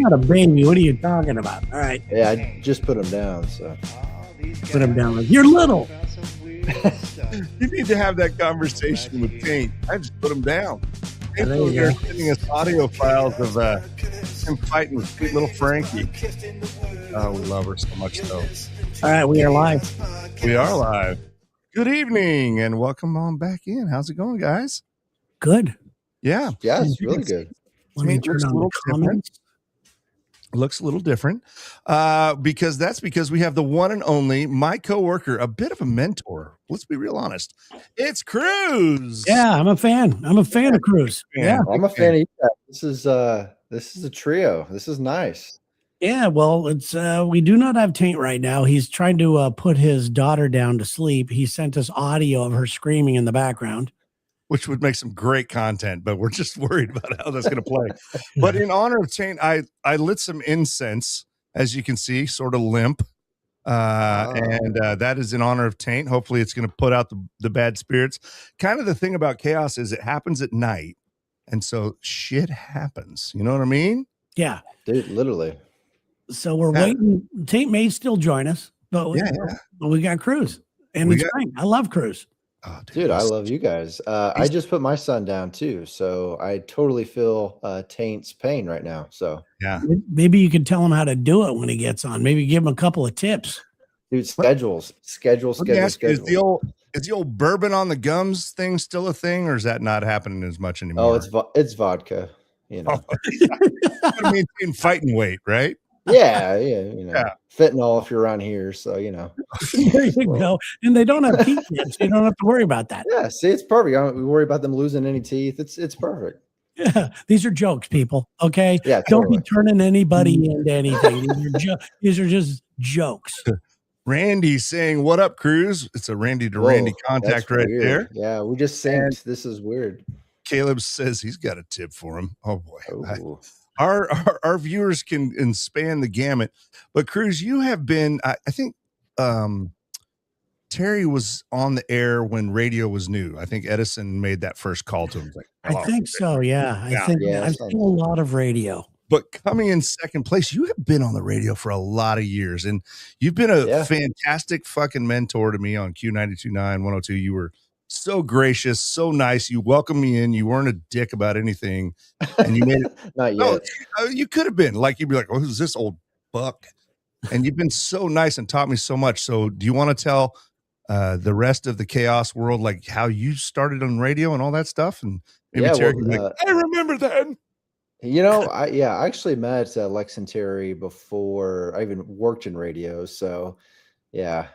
not a baby. What are you talking about? All right. Yeah, I just put him down. So put him down. You're little. You need to have that conversation with Taint. I just put him down. Taint There you they're go. sending us audio files of him fighting with sweet little Frankie. Oh, we love her so much, though. All right, we are live. We are live. Good evening and welcome on back in. How's it going, guys? Good. Yeah. yeah, it's really good. Let me It turn looks a on the little comments. Looks a little different because we have the one and only, my coworker, a bit of a mentor. Let's be real honest. It's Cruz. Yeah, I'm a fan. I'm a fan of Cruz. Yeah. I'm a fan of you guys. This is a trio. This is nice. Yeah, well, it's we do not have Taint right now. He's trying to put his daughter down to sleep. He sent us audio of her screaming in the background. Which would make some great content, but we're just worried about how that's going to play. But in honor of Taint, I lit some incense, as you can see, sort of limp. And that is in honor of Taint. Hopefully it's going to put out the bad spirits. Kind of the thing about Kaos is it happens at night. And so shit happens. You know what I mean? Yeah. Dude, literally. So we're waiting. Taint may still join us, but we got Cruz. And it's fine. I love Cruz. Oh, Dude, I love you guys. I just put my son down too, so I totally feel Taint's pain right now. So yeah, maybe you can tell him how to do it when he gets on. Maybe give him a couple of tips. dude, schedule. Is the old bourbon on the gums thing still a thing, or is that not happening as much anymore? Oh, it's vodka. You know, I mean, fighting weight, right? Yeah, fentanyl if you're around here, so you know. There you go. And they don't have teeth yet, so you don't have to worry about that. Yeah, see, it's perfect. We worry about them losing any teeth. It's perfect. Yeah, these are jokes, people. Okay, Yeah, don't be turning anybody into anything. These are just jokes. Randy saying, "What up, Cruz?" It's a Randy to Randy contact right weird. there. Yeah, we just synced. This is weird. Caleb says he's got a tip for him. Oh boy. Ooh. Our viewers can span the gamut, but Cruz, you have been. I think Terry was on the air when radio was new. I think Edison made that first call to him. Like, I think so. Yeah, I think I've seen a lot of radio. But coming in second place, you have been on the radio for a lot of years, and you've been a fantastic fucking mentor to me on Q92.9 102. You were so gracious, so nice. You welcomed me in. You weren't a dick about anything, and you made it. Not yet. You could have been. Like, you'd be like, "Oh, who's this old buck?" And you've been so nice and taught me so much. So, do you want to tell the rest of the Kaos world like how you started on radio and all that stuff? And maybe Terry can be like, "I remember that." You know, I actually met Lex and Terry before I even worked in radio. So, yeah,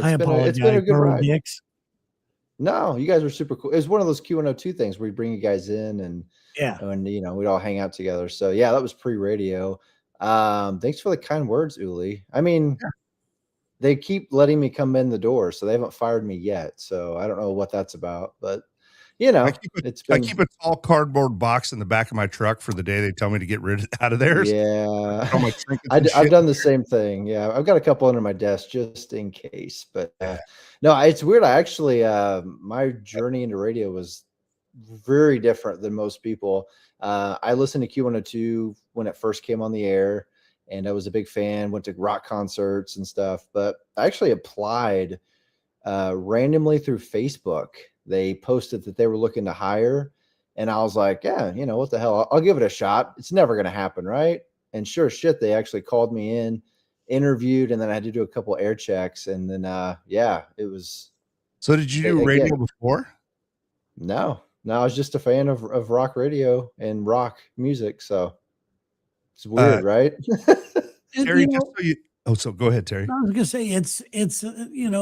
I apologize. It's been a good ride. Dicks. No, you guys were super cool. It was one of those Q102 things where we bring you guys in and we'd all hang out together. So yeah, that was pre-radio. Thanks for the kind words, Uli. I mean, they keep letting me come in the door, so they haven't fired me yet. So I don't know what that's about, but you know, I keep a tall cardboard box in the back of my truck for the day they tell me to get out of theirs. Yeah, I've done the same thing. Yeah, I've got a couple under my desk just in case. But no, it's weird. I actually, my journey into radio was very different than most people. I listened to Q102 when it first came on the air, and I was a big fan. Went to rock concerts and stuff. But I actually applied randomly through Facebook. They posted that they were looking to hire, and I was like, yeah, you know, what the hell? I'll give it a shot. It's never going to happen, right? And sure as shit, they actually called me in, interviewed, and then I had to do a couple air checks, and then it was. So did you do radio before? No, I was just a fan of rock radio and rock music, so it's weird, right? Terry, so go ahead, Terry. I was gonna say it's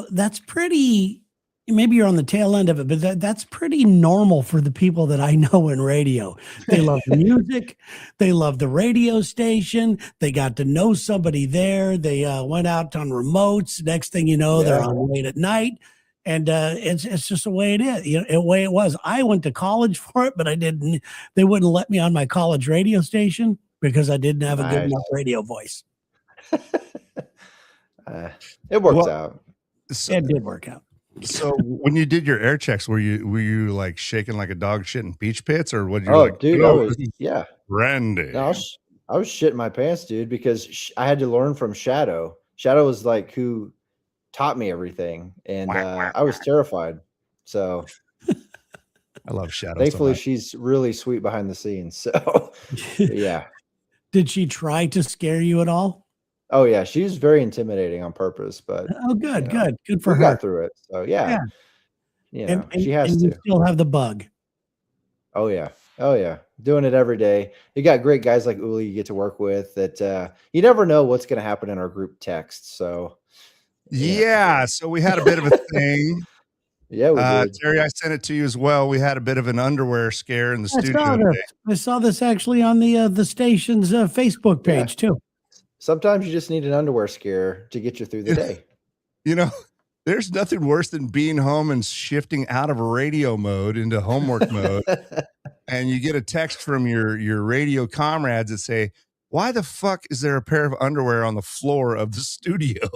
that's pretty. Maybe you're on the tail end of it, but that's pretty normal for the people that I know in radio. They love the music. They love the radio station. They got to know somebody there. They went out on remotes. Next thing you know, they're on late at night. And it's just the way it is, the way it was. I went to college for it, but they wouldn't let me on my college radio station because I didn't have a good enough radio voice. It worked out. It did work out. So when you did your air checks, were you like shaking like a dog shitting beach pits, or what? Dude, I was Randy. No, I was shitting my pants, dude, because I had to learn from Shadow. Shadow was like who taught me everything, and I was terrified. So I love Shadow. thankfully, So she's really sweet behind the scenes. So yeah. Did she try to scare you at all? Oh yeah, she's very intimidating on purpose, but Oh, good, you know, good for we her. got through it. So yeah, you know, And she has you to. still have the bug. Oh yeah. Oh yeah. Doing it every day. You got great guys like Uli you get to work with that you never know what's going to happen in our group text. So yeah, so we had a bit of a thing. Yeah, we did. Terry, I sent it to you as well. We had a bit of an underwear scare in the studio today. I saw this actually on the station's Facebook page too. Sometimes you just need an underwear scare to get you through the day. You know, there's nothing worse than being home and shifting out of radio mode into homework mode. And you get a text from your radio comrades that say, why the fuck is there a pair of underwear on the floor of the studio?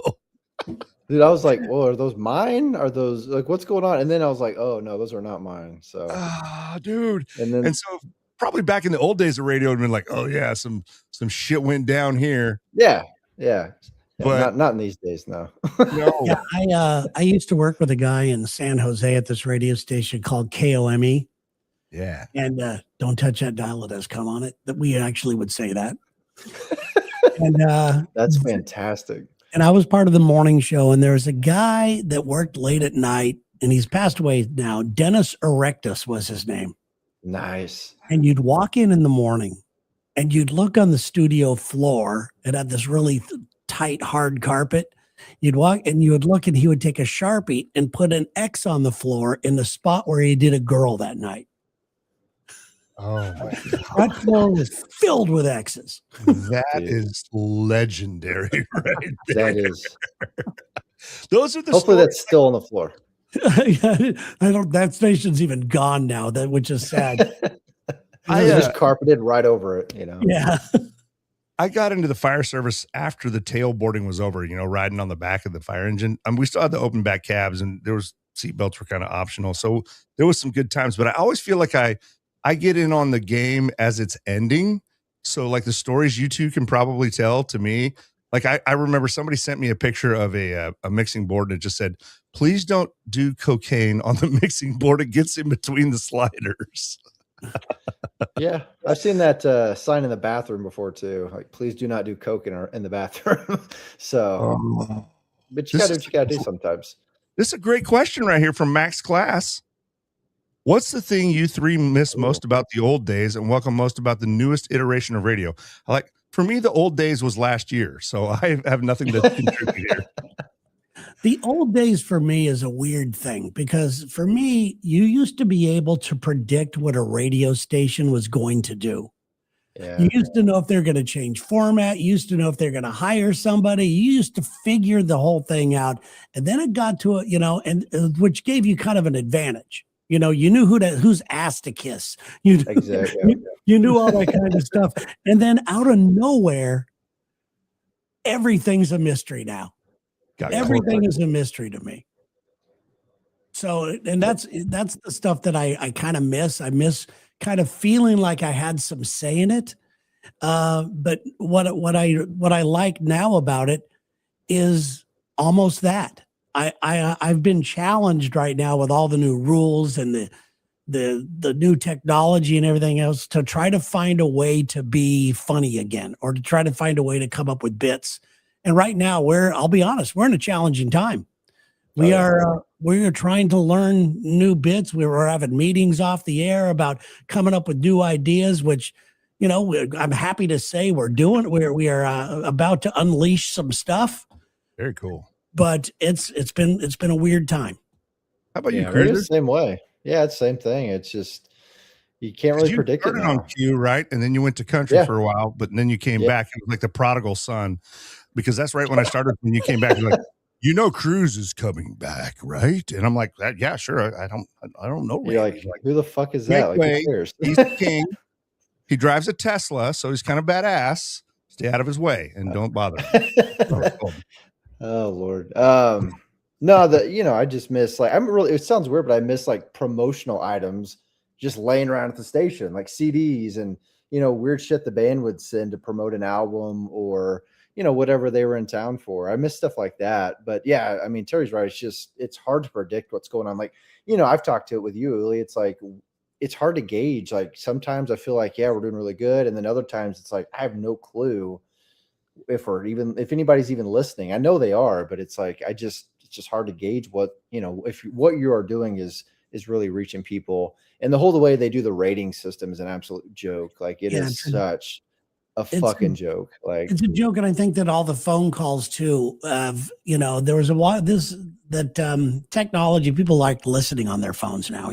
Dude, I was like, well, are those mine? Are those like what's going on? And then I was like, oh no, those are not mine. So dude. And so probably back in the old days of radio, it'd been like, oh yeah, some shit went down here. Yeah. But not in these days, no. No. Yeah, I used to work with a guy in San Jose at this radio station called KOME. Yeah. And don't touch that dial, it has come on it. That we actually would say that. And that's fantastic. And I was part of the morning show, and there was a guy that worked late at night, and he's passed away now. Dennis Erectus was his name. Nice. And you'd walk in the morning, and you'd look on the studio floor. It had this really tight, hard carpet. You'd walk, and you would look, and he would take a Sharpie and put an X on the floor in the spot where he did a girl that night. Oh my God. That floor was filled with X's. That is legendary, right there. That is. Those are the Hopefully stories. that's still on the floor. I don't. That station's even gone now. Which is sad. I just carpeted right over it. You know. Yeah. I got into the fire service after the tailboarding was over. You know, riding on the back of the fire engine. We still had the open back cabs, and there was seatbelts were kind of optional. So there was some good times. But I always feel like I get in on the game as it's ending. So like the stories you two can probably tell to me, like I remember somebody sent me a picture of a mixing board and it just said, please don't do cocaine on the mixing board. It gets in between the sliders. Yeah. I've seen that sign in the bathroom before too. Like, please do not do coke in the bathroom. So, but you gotta do what you gotta do sometimes. This is a great question right here from Max Class. What's the thing you three miss most about the old days and welcome most about the newest iteration of radio? For me, the old days was last year, so I have nothing to contribute here. The old days for me is a weird thing because for me, you used to be able to predict what a radio station was going to do. Yeah. You used to know if they're going to change format. You used to know if they're going to hire somebody. You used to figure the whole thing out. And then it got to and which gave you kind of an advantage. You know, you knew whose ass to kiss. You knew, exactly. You knew all that kind of stuff. And then out of nowhere, everything's a mystery now. Everything is a mystery to me. So, and that's the stuff that I kind of miss. I miss kind of feeling like I had some say in it. But what I like now about it is almost that. I've been challenged right now with all the new rules and the new technology and everything else to try to find a way to be funny again or to try to find a way to come up with bits. And right now I'll be honest, we're in a challenging time. We are trying to learn new bits. We were having meetings off the air about coming up with new ideas, which, I'm happy to say we're doing. We are about to unleash some stuff. Very cool. But it's been a weird time. How about you, We're Cruiser? the same way. Yeah, it's the same thing. It's just you can't really predict it now. On Q, right? And then you went to country for a while, but then you came back. It was like the prodigal son, because that's right when I started. When you came back, you're like, Cruz is coming back, right? And I'm like, yeah, sure. I don't know. You're like, who the fuck is that? Like, who cares? He's the king. He drives a Tesla, so he's kind of badass. Stay out of his way and don't bother him. Oh Lord. No, I just miss it sounds weird, but I miss like promotional items just laying around at the station, like CDs and weird shit the band would send to promote an album or, whatever they were in town for. I miss stuff like that. But yeah, I mean, Terry's right. It's hard to predict what's going on. Like, I've talked to it with you, Uli. It's like, it's hard to gauge. Like sometimes I feel like, yeah, we're doing really good. And then other times it's like, I have no clue if anybody's even listening. I know they are, but it's like, it's just hard to gauge what, if what you are doing is really reaching people. And the way they do the rating system is an absolute joke. Like it is such a fucking joke. Like it's a joke. And I think that all the phone calls too, there was a while technology, people like listening on their phones now,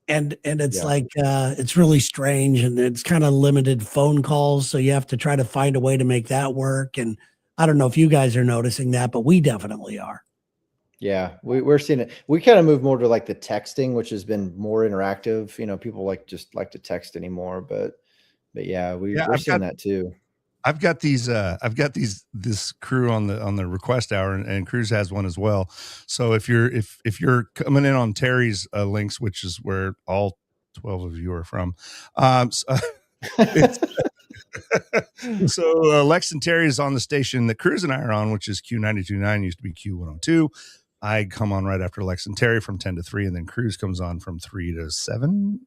and it's like, it's really strange and it's kind of limited phone calls. So you have to try to find a way to make that work. And I don't know if you guys are noticing that, but we definitely are. Yeah, we're seeing it. We kind of move more to like the texting, which has been more interactive. People just like to text anymore, but yeah, we're seeing that too. I've got this crew on the request hour, and Cruz has one as well. So if you're coming in on Terry's links, which is where all 12 of you are from, so Lex and Terry is on the station that Cruz and I are on, which is Q92.9, used to be Q102. I come on right after Lex and Terry from 10 to 3, and then Cruz comes on from 3 to 7,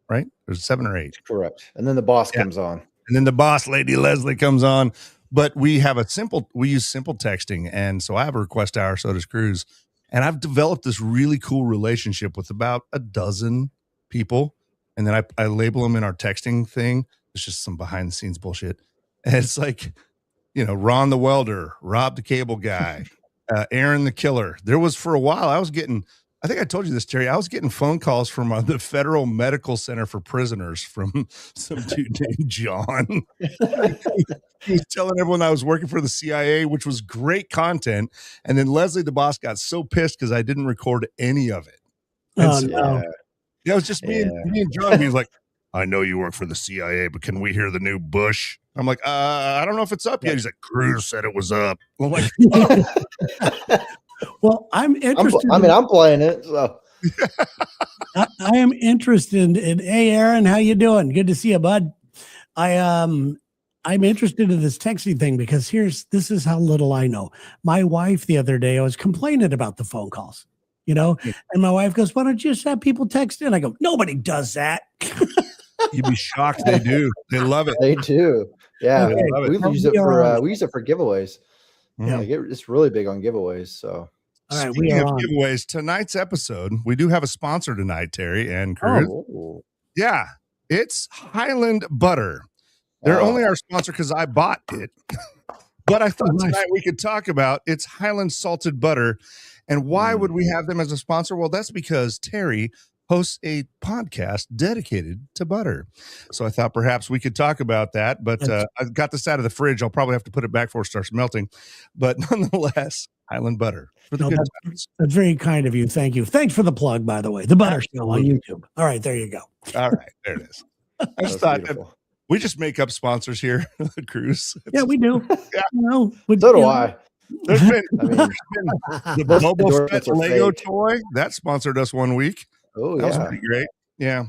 right? There's 7 or 8. Correct. And then the boss comes on. And then the boss lady, Leslie, comes on. But we use simple texting. And so I have a request hour, so does Cruz. And I've developed this really cool relationship with about a dozen people. And then I label them in our texting thing. It's just some behind the scenes bullshit. And it's like, Ron the welder, Rob the cable guy, Aaron the killer. There was, for a while, I think I told you this, Terry. I was getting phone calls from the Federal Medical Center for Prisoners from some dude named John. He was telling everyone I was working for the CIA, which was great content. And then Leslie, the boss, got so pissed because I didn't record any of it. And no. Yeah, it was just me and John. He was like, I know you work for the CIA, but can we hear the new Bush? I'm like, I don't know if it's up yet. He's like, Cruz said it was up. I'm like, well, I'm interested. I'm playing it. So. I am interested in, hey, Aaron, how you doing? Good to see you, bud. I'm interested in this texting thing because this is how little I know. My wife the other day, I was complaining about the phone calls, and my wife goes, why don't you just have people text in? I go, nobody does that. You'd be shocked. They do. They love it. They do. Yeah. Okay. We use it for giveaways. Yeah. Like it's really big on giveaways. So. All right, Speaking of giveaways, tonight's episode, we do have a sponsor tonight, Terry and Cruz. Oh. Yeah, it's Highland Butter. They're only our sponsor because I bought it. But I thought tonight we could talk about it's Highland Salted Butter. And why would we have them as a sponsor? Well, that's because Terry hosts a podcast dedicated to butter. So I thought perhaps we could talk about that. But I got this out of the fridge. I'll probably have to put it back before it starts melting. But nonetheless, Highland Butter. For the good times. That's very kind of you. Thank you. Thanks for the plug, by the way. The Butter Show on YouTube. All right, there you go. All right, there it is. I just thought we just make up sponsors here, Cruz. Yeah, we do. Yeah. So do I. There's been the Boba Fett Lego toy that sponsored us one week. Oh, that was pretty great. Yeah.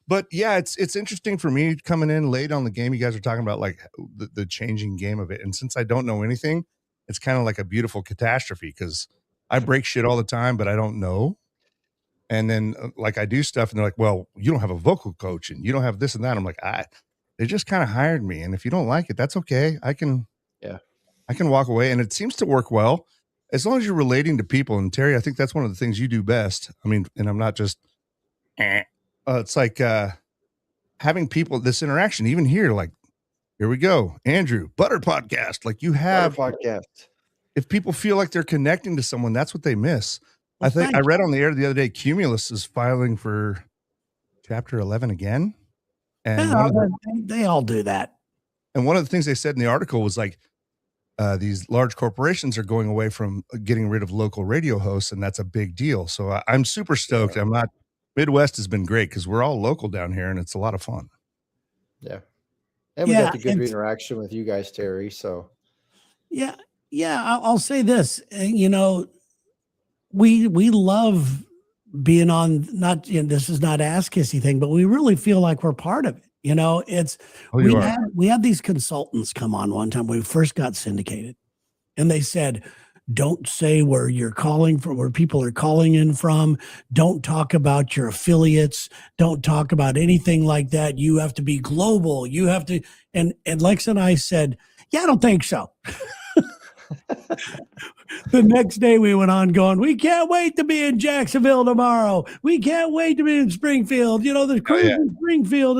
But yeah, it's interesting for me coming in late on the game. You guys are talking about like the changing game of it. And since I don't know anything, it's kind of like a beautiful catastrophe because I break shit all the time, but I don't know. And then like I do stuff and they're like, well, you don't have a vocal coach and you don't have this and that. I'm like, they just kind of hired me. And if you don't like it, that's okay. I can walk away. And it seems to work well as long as you're relating to people. And Terry, I think that's one of the things you do best. I mean, and I'm not just, it's like having people, this interaction, even here, like, here we go. Andrew, Butter Podcast. Like you have podcast. If people feel like they're connecting to someone, that's what they miss. Well, I read on the air the other day, Cumulus is filing for chapter 11 again. And they all do that. And one of the things they said in the article was like, these large corporations are going away from getting rid of local radio hosts. And that's a big deal. So I'm super stoked. Midwest has been great because we're all local down here and it's a lot of fun. Yeah. And we got the good interaction with you guys, Terry. So, yeah. I'll say this. We love being on. This is not ass kissy thing, but we really feel like we're part of it. You know, it's Oh, you are. we had these consultants come on one time when we first got syndicated, and they said, don't say where you're calling from, where people are calling in from. Don't talk about your affiliates. Don't talk about anything like that. You have to be global. You have to. And Lex and I said, yeah, I don't think so. The next day we went on going, we can't wait to be in Jacksonville tomorrow. We can't wait to be in Springfield. You know, the cruise in Springfield.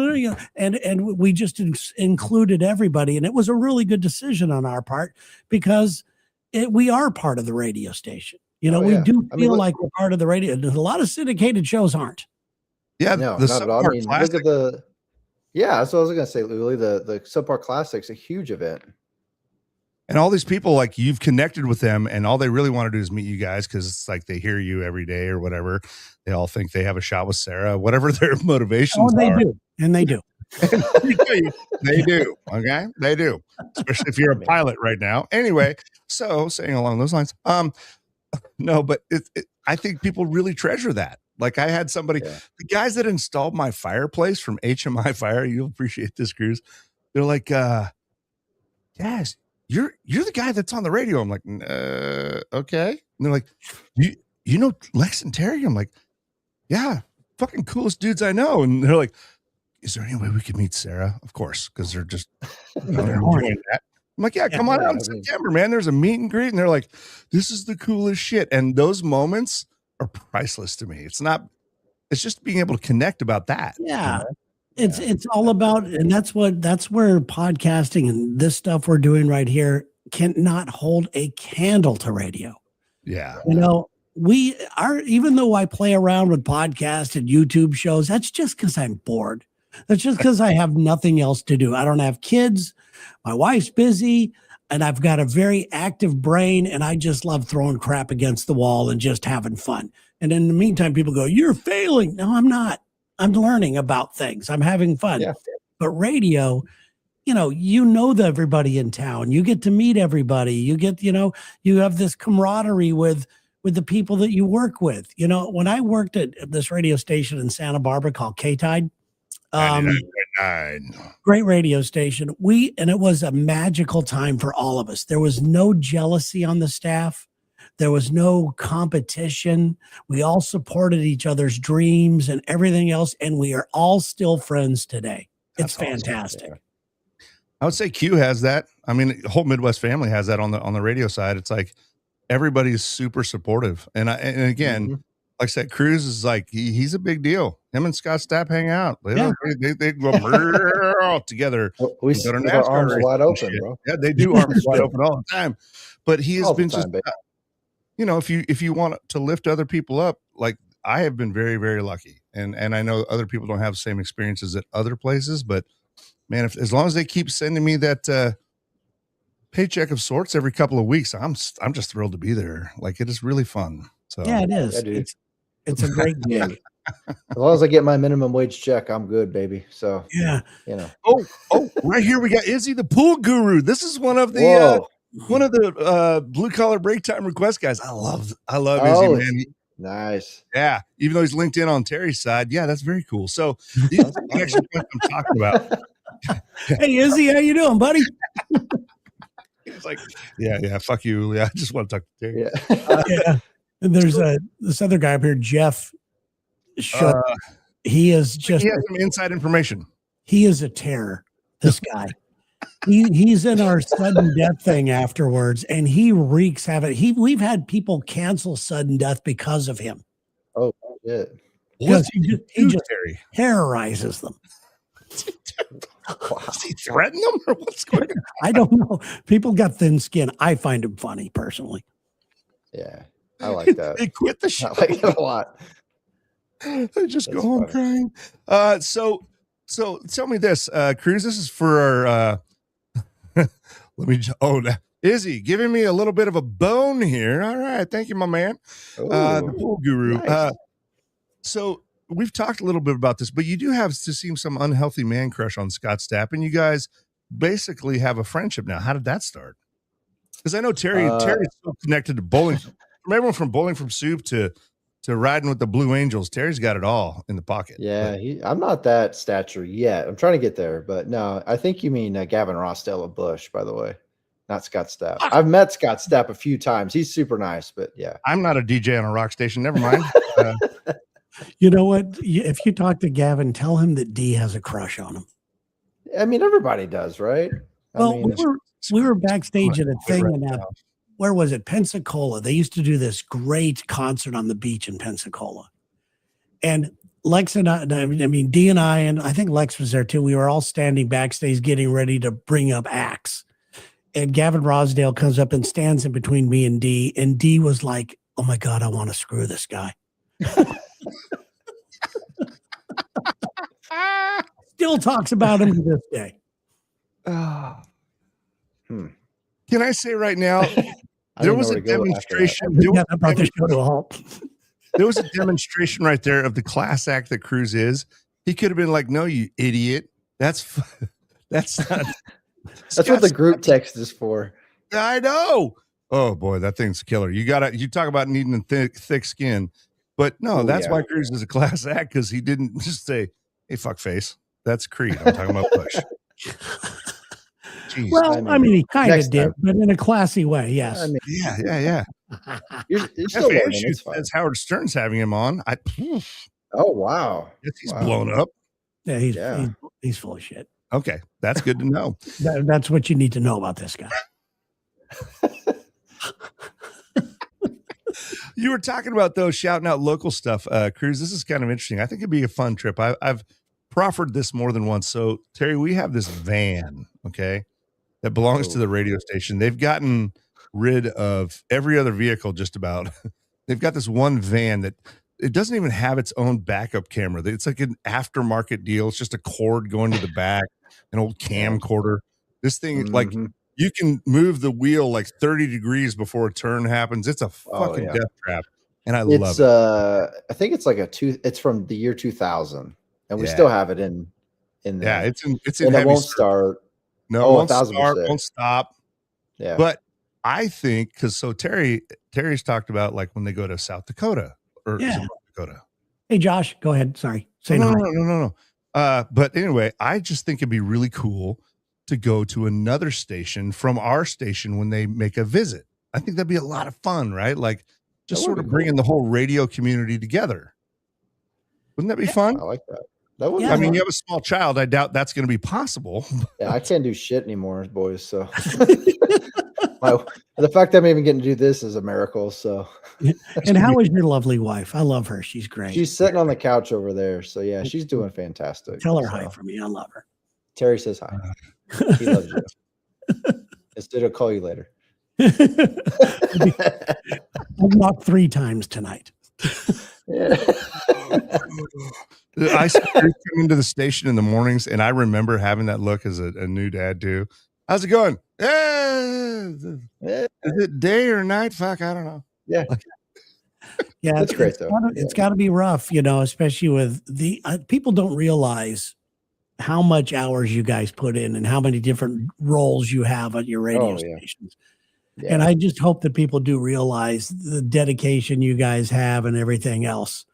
And we just included everybody. And it was a really good decision on our part because we are part of the radio station. You know, we do feel like we're part of the radio. A lot of syndicated shows aren't. Yeah, no, the not at all. I mean, Classic. look at that's what I was going to say, Luli. The Subpar Classic's a huge event. And all these people, like, you've connected with them, and all they really want to do is meet you guys because it's like they hear you every day or whatever. They all think they have a shot with Sarah, whatever their motivations they are. do. And they do. They do. Okay. They do. Especially if you're a pilot right now. Anyway, so saying along those lines, no, but I think people really treasure that. Like, I had somebody, the guys that installed my fireplace from HMI Fire, you'll appreciate this, Cruz. They're like, yes, you're the guy that's on the radio. I'm like, okay. And they're like, you know Lex and Terry? I'm like, yeah, fucking coolest dudes I know. And they're like, is there any way we could meet Sarah? Of course, because they're just enjoying that. I'm like, yeah, come on out in September, man. There's a meet and greet. And they're like, this is the coolest shit. And those moments are priceless to me. It's just being able to connect about that. Yeah. You know? It's all about, and that's where podcasting and this stuff we're doing right here cannot hold a candle to radio. Yeah. You know, even though I play around with podcasts and YouTube shows, that's just because I'm bored. That's just because I have nothing else to do. I don't have kids. My wife's busy, and I've got a very active brain, and I just love throwing crap against the wall and just having fun. And in the meantime, people go, you're failing. No, I'm not. I'm learning about things. I'm having fun. Yeah. But radio, you know everybody in town. You get to meet everybody. You get, you have this camaraderie with the people that you work with. You know, when I worked at this radio station in Santa Barbara called K-Tide, great radio station. And it was a magical time for all of us. There was no jealousy on the staff. There was no competition. We all supported each other's dreams and everything else. And we are all still friends today. It's fantastic. Awesome. I would say Q has that. I mean, the whole Midwest family has that on the radio side. It's like everybody's super supportive. And again, like I said, Cruz is like, he's a big deal. Him and Scott Stapp hang out. They go together. We sit with our arms wide open, bro. Yeah, they do arms wide open all the time. But he has been just, if you want to lift other people up, like I have been very, very lucky. And I know other people don't have the same experiences at other places, but man, as long as they keep sending me that paycheck of sorts every couple of weeks, I'm just thrilled to be there. Like, it is really fun. So yeah, it is. It's a great gig. As long as I get my minimum wage check, I'm good, baby. So yeah, Oh, right here we got Izzy the pool guru. This is one of the blue collar break time request guys. I love Izzy, man. Nice. Yeah, even though he's linked in on Terry's side. Yeah, that's very cool. So these are the connection points I'm talking about. Hey, Izzy, how you doing, buddy? He's like, yeah, fuck you. Yeah, I just want to talk to Terry. Yeah. And there's this other guy up here, Jeff. He has some inside information. He is a terror. This guy. He's in our sudden death thing afterwards, and he wreaks havoc. We've had people cancel sudden death because of him. Oh shit! Because he just terrorizes them. Does he threaten them, or what's going on? I don't know. People got thin skin. I find him funny personally. Yeah, I like that. They quit the show. I like it a lot. They just go home crying. So tell me this, Cruz. This is for our. Izzy giving me a little bit of a bone here. All right, thank you, my man. The pool guru. Nice. So we've talked a little bit about this, but you do have to seem some unhealthy man crush on Scott Stapp, and you guys basically have a friendship now. How did that start? Because I know Terry's so connected to bowling, from everyone from Bowling from Soup to to riding with the Blue Angels. Terry's got it all in the pocket. Yeah, I'm not that stature yet. I'm trying to get there, but no, I think you mean Gavin Rossdale of Bush, by the way, not Scott Stapp. I've met Scott Stapp a few times. He's super nice, but yeah. I'm not a DJ on a rock station. Never mind. You know what? If you talk to Gavin, tell him that D has a crush on him. I mean, everybody does, right? Well, we were backstage at a thing in where was it? Pensacola. They used to do this great concert on the beach in Pensacola. And Lex and I mean, D and I, and I think Lex was there too. We were all standing backstage getting ready to bring up acts. And Gavin Rosdale comes up and stands in between me and D. And D was like, oh my God, I want to screw this guy. Still talks about him to this day. Can I say right now, there was a demonstration. That brought the show to a halt. There was a demonstration right there of the class act that Cruz is. He could have been like, "No, you idiot. That's not." That's what the group text is for. I know. Oh boy, that thing's killer. You talk about needing a thick skin, but no, that's why Cruz is a class act, because he didn't just say, "Hey, fuck face." That's Creed. I'm talking about Bush. Jeez, well, I mean, he kind of did, but in a classy way. Yes. I mean, yeah. You're still learning. That's Howard Stern's having him on. Oh wow, he's blown up. Yeah, he's full of shit. Okay, that's good to know. That's what you need to know about this guy. You were talking about those shouting out local stuff, Cruz. This is kind of interesting. I think it'd be a fun trip. I've proffered this more than once. So Terry, we have this van, okay, that belongs to the radio station. They've gotten rid of every other vehicle, just about. They've got this one van that it doesn't even have its own backup camera. It's like an aftermarket deal. It's just a cord going to the back, an old camcorder. This thing, like, you can move the wheel like 30 degrees before a turn happens. It's a fucking death trap, and I love it. I think it's like it's from the year 2000, and we still have it in there. Yeah, it's in and heavy it won't service. Start. No, it won't start, won't stop. Yeah, but I think Terry's talked about, like, when they go to South Dakota or North Dakota. Hey, Josh, go ahead. Sorry. No. But anyway, I just think it'd be really cool to go to another station from our station when they make a visit. I think that'd be a lot of fun, right? Like, just sort of bringing the whole radio community together. Wouldn't that be fun? I like that. I mean, you have a small child. I doubt that's going to be possible. Yeah, I can't do shit anymore, boys. So the fact that I'm even getting to do this is a miracle. So, and how is your lovely wife? I love her. She's great. She's sitting on the couch over there. So yeah, she's doing fantastic. Tell her hi for me. I love her. Terry says hi. He loves you. Instead, I'll call you later. I've knocked 3 times tonight. Yeah. I come into the station in the mornings, and I remember having that look as a new dad too. How's it going? Is it day or night? Fuck, I don't know. Yeah. Yeah, that's great though. It's got to be rough, especially with the people don't realize how much hours you guys put in and how many different roles you have at your radio stations. Yeah. And I just hope that people do realize the dedication you guys have and everything else.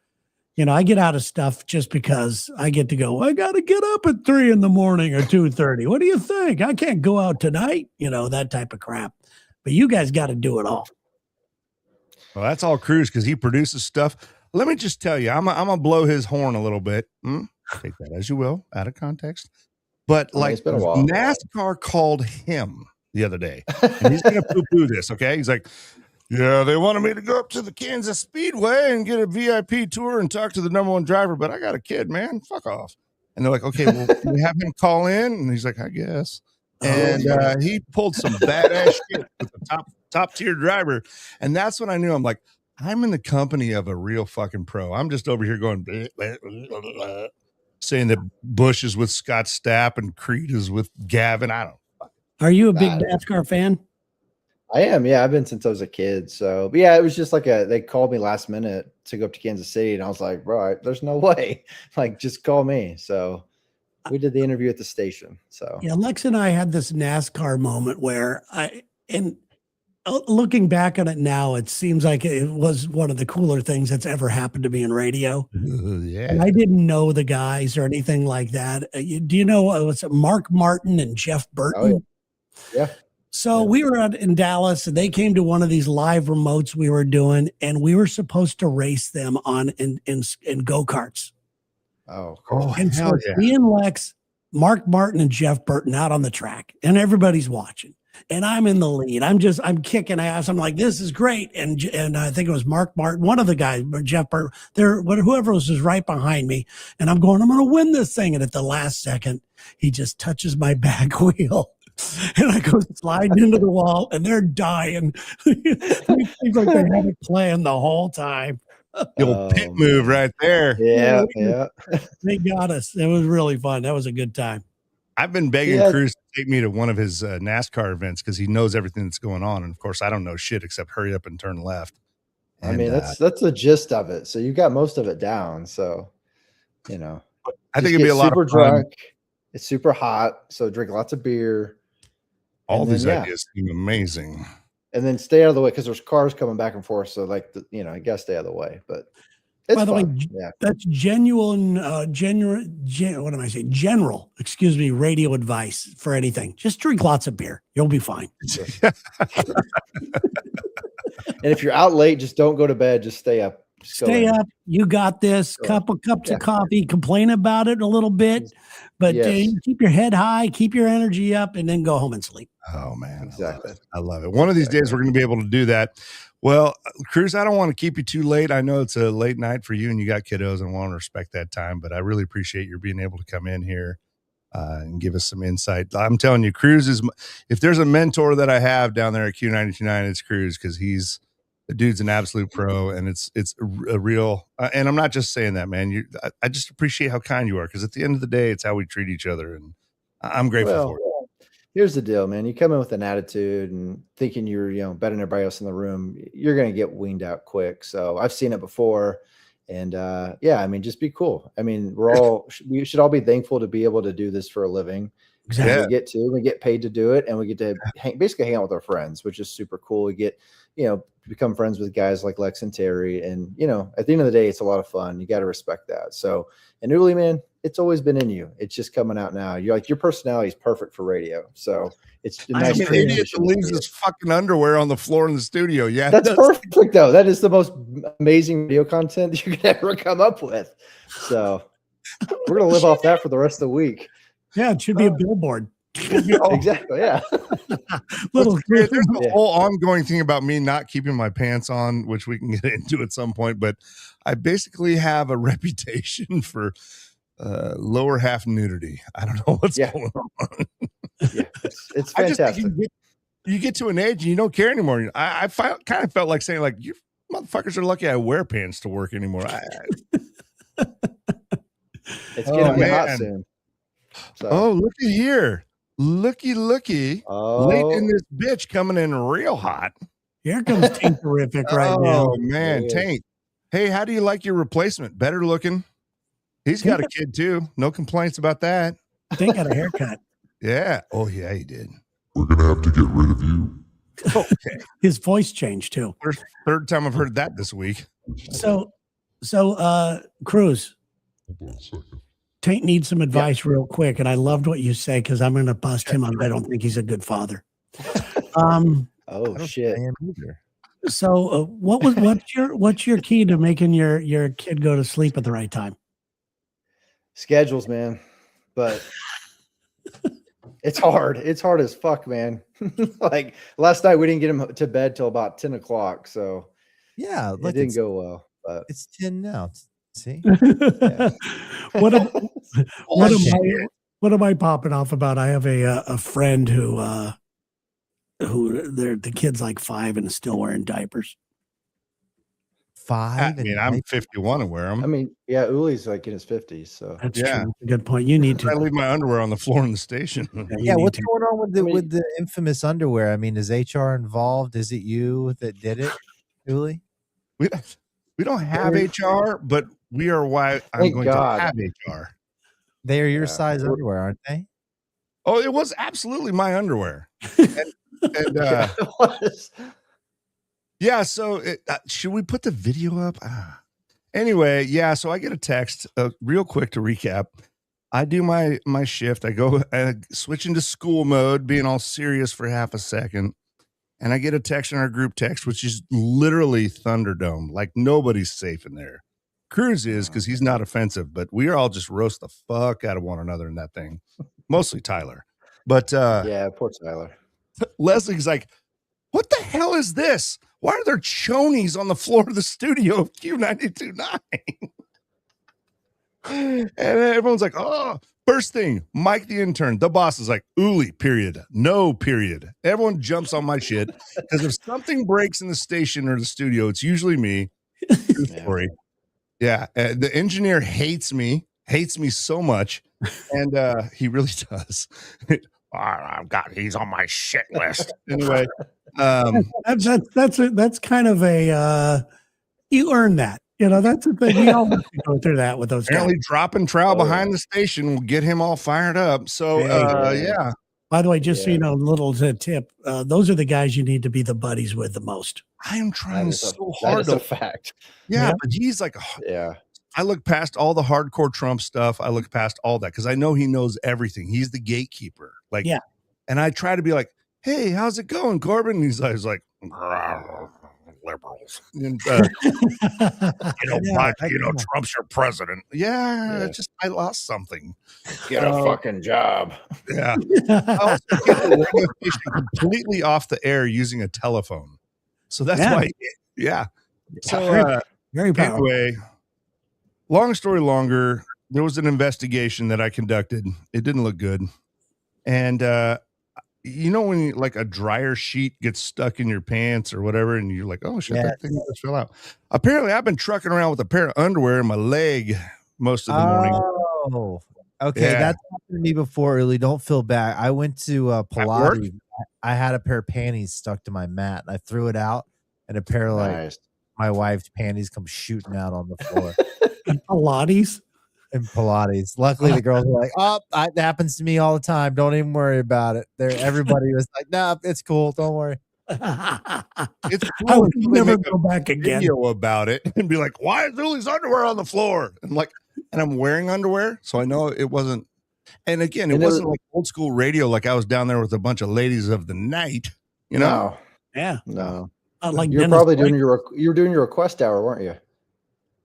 I get out of stuff just because I get to go, I got to get up at 3 a.m. or 2:30. What do you think? I can't go out tonight, that type of crap. But you guys got to do it all. Well, that's all Cruz, because he produces stuff. Let me just tell you, I'm gonna blow his horn a little bit. Take that as you will, out of context. But it's been a while. NASCAR called him the other day, and he's gonna poo-poo this. Okay, he's like, yeah, they wanted me to go up to the Kansas Speedway and get a VIP tour and talk to the number 1 driver, but I got a kid, man. Fuck off. And they're like, okay, well, can we have him call in? And he's like, I guess. And he pulled some badass shit with the top tier driver. And that's when I knew, I'm like, I'm in the company of a real fucking pro. I'm just over here going, bleh, bleh, bleh, bleh, bleh, saying that Bush is with Scott Stapp and Creed is with Gavin. I don't know. Are you a big NASCAR fan? I am. Yeah, I've been since I was a kid. So, but yeah, it was just like they called me last minute to go up to Kansas City, and I was like, bro, there's no way. Like, just call me. So we did the interview at the station. So yeah, Lex and I had this NASCAR moment where looking back on it now, it seems like it was one of the cooler things that's ever happened to me in radio. Yeah. And I didn't know the guys or anything like that. Do you know what's Mark Martin and Jeff Burton? Oh, yeah. So we were out in Dallas, and they came to one of these live remotes we were doing, and we were supposed to race them on in go-karts. Oh, cool. And so me and Lex, Mark Martin and Jeff Burton out on the track, and everybody's watching. And I'm in the lead. I'm kicking ass. I'm like, this is great. And I think it was Mark Martin, one of the guys, Jeff Burton, whoever was right behind me. And I'm going to win this thing. And at the last second, he just touches my back wheel. And I go sliding into the wall, and they're dying. It seems like they had it planned the whole time. The old pit move right there. Yeah. They got us. It was really fun. That was a good time. I've been begging Cruz to take me to one of his NASCAR events because he knows everything that's going on. And of course, I don't know shit except hurry up and turn left. And, I mean, that's the gist of it. So you got most of it down. So, I think it'd be a lot of fun. Drunk. It's super hot. So drink lots of beer. All these ideas seem amazing. And then stay out of the way because there's cars coming back and forth. So I gotta stay out of the way. But it's by the fun. way, that's general, radio advice for anything. Just drink lots of beer. You'll be fine. And if you're out late, just don't go to bed. Just stay up. Stay up. You got this. Cups of coffee. Complain about it a little bit, but keep your head high, keep your energy up, and then go home and sleep. Oh man, exactly. I love it. One of these days, we're going to be able to do that. Well, Cruz, I don't want to keep you too late. I know it's a late night for you, and you got kiddos, and I want to respect that time. But I really appreciate your being able to come in here and give us some insight. I'm telling you, Cruz is. If there's a mentor that I have down there at Q929, it's Cruz, because the dude's an absolute pro, and it's a real. And I'm not just saying that, man. I just appreciate how kind you are, because at the end of the day, it's how we treat each other, and I'm grateful for it. Here's the deal, man. You come in with an attitude and thinking you're, better than everybody else in the room, you're going to get weaned out quick. So I've seen it before. And just be cool. I mean, we should all be thankful to be able to do this for a living. Exactly. We get paid to do it, and we get to basically hang out with our friends, which is super cool. We get, become friends with guys like Lex and Terry. And, at the end of the day, it's a lot of fun. You got to respect that. So, and Uli, man, it's always been in you. It's just coming out now. You're like, your personality is perfect for radio. So it's a nice I'm an idiot that leaves his fucking underwear on the floor in the studio. Yeah, that's perfect though. That is the most amazing video content that you could ever come up with. So we're gonna live off that for the rest of the week. Yeah, it should be a billboard. Exactly. Yeah. There's a whole ongoing thing about me not keeping my pants on, which we can get into at some point. But I basically have a reputation for lower half nudity. I don't know what's going on. It's fantastic. You get to an age and you don't care anymore. I kind of felt like saying, like, you motherfuckers are lucky I wear pants to work anymore. It's gonna be hot soon. So. Oh, looky here. Looky. Late in this bitch, coming in real hot. Here comes Tank Terrific right now. Oh, man, Tank. Hey, how do you like your replacement? Better looking? He's got a kid, too. No complaints about that. Tank got a haircut. Yeah. Oh, yeah, he did. We're going to have to get rid of you. Okay. His voice changed, too. Third time I've heard that this week. So Cruz. Hold on a second. Tank needs some advice real quick, and I loved what you say because I'm going to bust him on. I don't think he's a good father. Oh shit! So, what's your key to making your kid go to sleep at the right time? Schedules, man. But it's hard. It's hard as fuck, man. Like last night, we didn't get him to bed till about 10 o'clock. So yeah, it didn't go well. But it's 10 now. See, what am I popping off about? I have a friend who the kid's like 5 and is still wearing diapers. 5? I mean, I'm 51 and wear them. I mean, yeah, Uli's like in his 50s. So that's true. That's a good point. You need to. I leave my underwear on the floor in the station. Yeah, what's going on with the infamous underwear? I mean, is HR involved? Is it you that did it, Uli? We don't have HR, but we are why I'm going to have HR. They are your size underwear, aren't they? Oh, it was absolutely my underwear. And it was. yeah, so should we put the video up? Anyway, yeah, so I get a text real quick to recap. I do my shift. I go switch into school mode, being all serious for half a second. And I get a text in our group text, which is literally Thunderdome. Like nobody's safe in there. Cruz is because he's not offensive, but we are all just roast the fuck out of one another in that thing. Mostly Tyler. But Yeah, poor Tyler. Leslie's like, what the hell is this? Why are there chonies on the floor of the studio of Q92.9? And everyone's like, oh, first thing, Mike the intern, the boss is like, Uli, period. No, period. Everyone jumps on my shit because if something breaks in the station or the studio, it's usually me. True story. Yeah. The engineer hates me so much. And he really does. He's on my shit list. Anyway. That's kind of a you earn that. You know, that's the thing. We all have to go through that with those apparently guys. dropping trowel behind the station will get him all fired up. So yeah. By the way, just so you know, little tip, those are the guys you need to be the buddies with the most. I am trying so That hard is to a fact. yeah, but he's like I look past all the hardcore Trump stuff. I look past all that because I know he knows everything. He's the gatekeeper. Like, yeah. And I try to be like, hey, how's it going, Corbin? And he's like, liberals. And, Trump's your president. Yeah. Just I lost something. Get a fucking job. Yeah. I also get the radio station completely off the air using a telephone. So that's why. Yeah. So very powerful. Anyway, long story longer, there was an investigation that I conducted. It didn't look good. And you know when like a dryer sheet gets stuck in your pants or whatever, and you're like, oh shit, that thing just fell out. Apparently, I've been trucking around with a pair of underwear in my leg most of the morning. Oh, okay. That's happened to me before, really. Don't feel bad. I went to Pilates. I had a pair of panties stuck to my mat. I threw it out, and a pair of my wife's panties come shooting out on the floor. Pilates? In Pilates. Luckily, the girls were like, "Oh, that happens to me all the time. Don't even worry about it." Everybody was like, "Nah, it's cool. Don't worry." It's cool. I would never go back again. Video about it and be like, "Why is Uli's underwear on the floor?" And I'm wearing underwear, so I know it wasn't. And again, it wasn't like old school radio. Like I was down there with a bunch of ladies of the night. You know? No. Like you're probably doing your request hour, weren't you?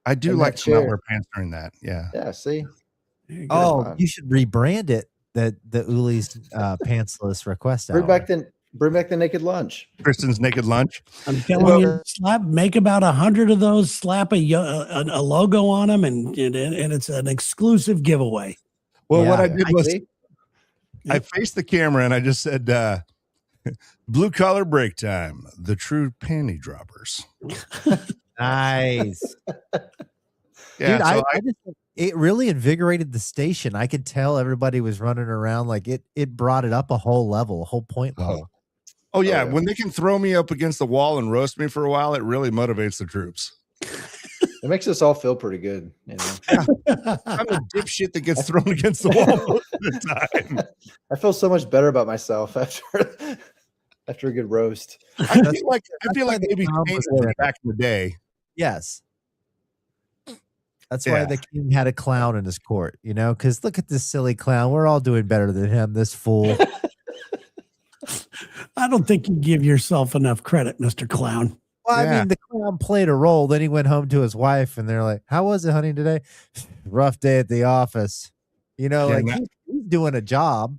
I do like to not wear pants during that. Yeah. Yeah. See. You should rebrand it the Uli's pantsless request hour. Bring back the naked lunch. Kristen's naked lunch. I'm telling you, make about 100 of those. Slap a logo on them, and it's an exclusive giveaway. Well, what I did was I faced the camera and I just said, "Blue collar break time. The true panty droppers." Nice. Yeah, dude, it really invigorated the station. I could tell everybody was running around like it brought it up a whole level, a whole point level. Oh yeah, when they can throw me up against the wall and roast me for a while, it really motivates the troops. It makes us all feel pretty good, you know. I'm a dipshit that gets thrown against the wall most of the time. I feel so much better about myself after a good roast. I feel like maybe back in the day. Yes. That's why the king had a clown in his court, you know, because look at this silly clown. We're all doing better than him, this fool. I don't think you give yourself enough credit, Mr. Clown. Well, I mean, the clown played a role. Then he went home to his wife, and they're like, "How was it, honey, today?" "Rough day at the office." You know, he's doing a job.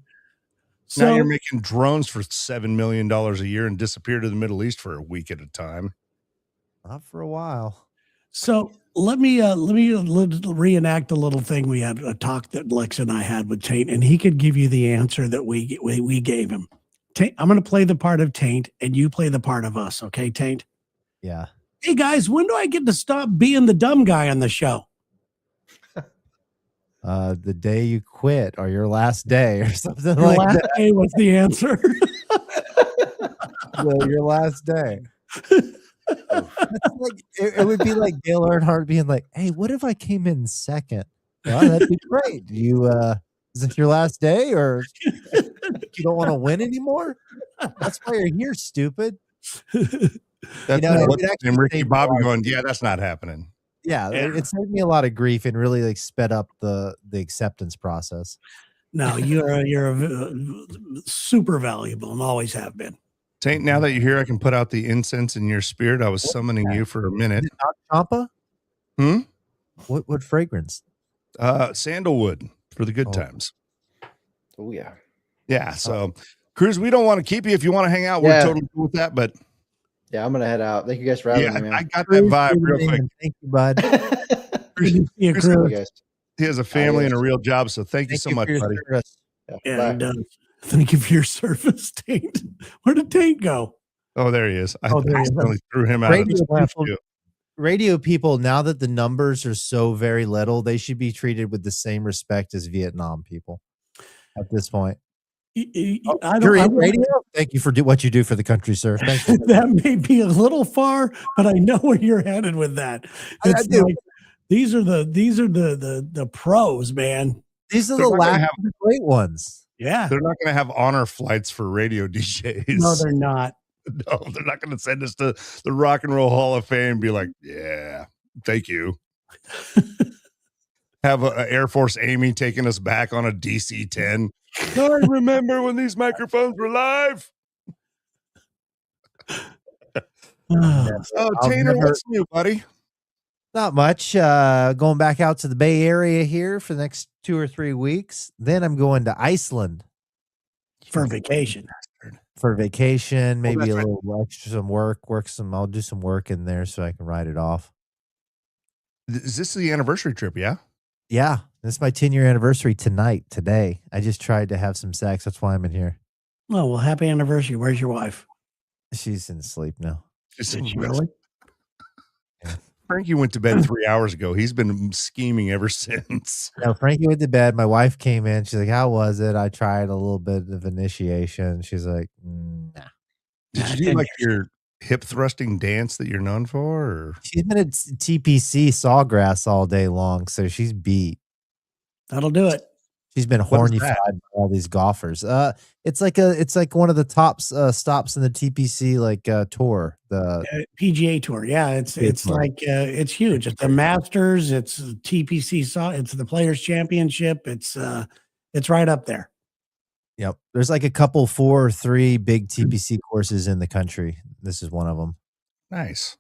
So now you're making drones for $7 million a year and disappear to the Middle East for a week at a time. Not for a while. So let me reenact a little thing. We had a talk that Lex and I had with Taint, and he could give you the answer that we gave him. Taint, I'm going to play the part of Taint, and you play the part of us. Okay, Taint? Yeah. Hey guys, when do I get to stop being the dumb guy on the show? The day you quit, or your last day, or something your like last that. day was the answer. Well, your last day. It would be like Dale Earnhardt being like, "Hey, what if I came in second? Well, that'd be great. You is it your last day or You don't want to win anymore? That's why you're here, stupid. That's it and actually Ricky saved Bobby my life. going, yeah, that's not happening. Yeah, Yeah. it saved me a lot of grief and really like sped up the acceptance process. No, you're super valuable and always have been. Taint, now that you're here, I can put out the incense in your spirit. I was summoning you for a minute. Is it not champa? Hmm? What fragrance? Sandalwood for the good Oh. times. Oh yeah. Yeah. So, Cruz, we don't want to keep you. If you want to hang out, we're totally cool with that. But yeah, I'm gonna head out. Thank you guys for having me, man. I got that vibe real quick. Thank you, bud. Cruz. He has a family and a real job, so thank you so much, buddy. Yeah, he does. Thank you for your service, Taint. Where did Taint go? Oh, there he is. I there he is. accidentally threw him out of the Radio people, now that the numbers are so very little, they should be treated with the same respect as Vietnam people at this point. You're in radio? Thank you for what you do for the country, sir. Thank you. That may be a little far, but I know where you're headed with that. I do. Like, these are the pros, man. These are the last of the great ones. Yeah. They're not going to have honor flights for radio DJs. No, they're not. No, they're not going to send us to the Rock and Roll Hall of Fame and be like, yeah, thank you. Have a Air Force Amy taking us back on a DC-10. I remember when these microphones were live. Tanner, what's new, buddy? Not much. Going back out to the Bay Area here for the next 2 or 3 weeks. Then I'm going to Iceland for vacation. For vacation, maybe a little extra some work. I'll do some work in there so I can write it off. Is this the anniversary trip? Yeah. Yeah, this is my 10-year anniversary today. I just tried to have some sex. That's why I'm in here. Oh, well, happy anniversary. Where's your wife? She's in sleep now. Really? Yeah. Frankie went to bed 3 hours ago. He's been scheming ever since. No, Frankie went to bed. My wife came in. She's like, how was it? I tried a little bit of initiation. She's like, nah. Did you do like your hip thrusting dance that you're known for? Or? She's been at TPC Sawgrass all day long, so she's beat. That'll do it. She's been horny by all these golfers. It's like one of the top stops in the TPC tour, the PGA Tour. Yeah, it's it's huge. It's the Masters. It's TPC. It's the Players Championship. It's right up there. Yep. There's like a couple 4 or 3 big TPC courses in the country. This is one of them. Nice.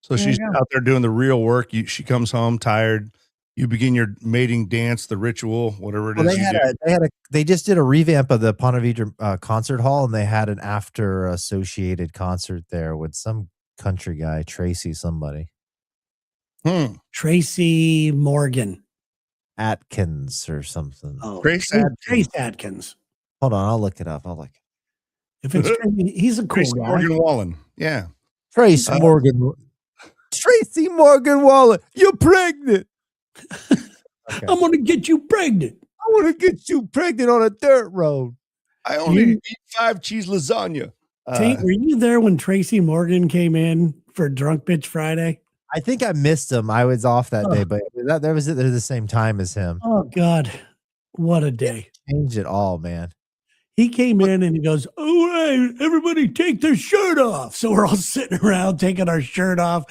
So she's out there doing the real work. She comes home tired. You begin your mating dance, the ritual, whatever it is. They just did a revamp of the Ponte Vedra concert hall, and they had an after associated concert there with some country guy, Tracy somebody. Tracy Morgan. Atkins or something. Oh, Trace Atkins. Hold on, I'll look it up. If it's he's a cool Tracy guy. Morgan Wallen. Yeah. Tracy Morgan Wallen, you're pregnant. Okay. I'm gonna get you pregnant. I want to get you pregnant on a dirt road. I only eat 5 cheese lasagna. Tate, were you there when Tracy Morgan came in for Drunk Bitch Friday? I think I missed him. I was off that day, but that was it. They're the same time as him. Oh God, what a day! Changed it all, man. He came in and he goes, "Oh, hey, everybody take their shirt off." So we're all sitting around taking our shirt off.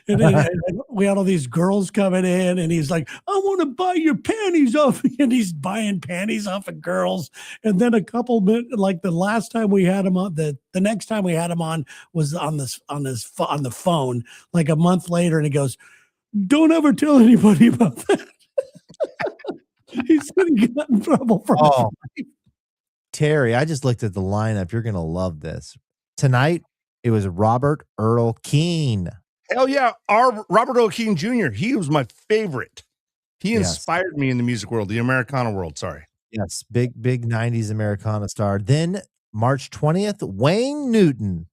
And then we had all these girls coming in and he's like, "I want to buy your panties off." And he's buying panties off of girls. And then a couple minutes, like the last time we had him on, the next time we had him on was on the phone, like a month later. And he goes, "Don't ever tell anybody about that." He's going to get in trouble for Terry, I just looked at the lineup. You're going to love this. Tonight, it was Robert Earl Keen. Hell yeah. Our Robert Earl Keen Jr., he was my favorite. He inspired me in the music world, the Americana world, sorry. Yes, big 90s Americana star. Then March 20th, Wayne Newton.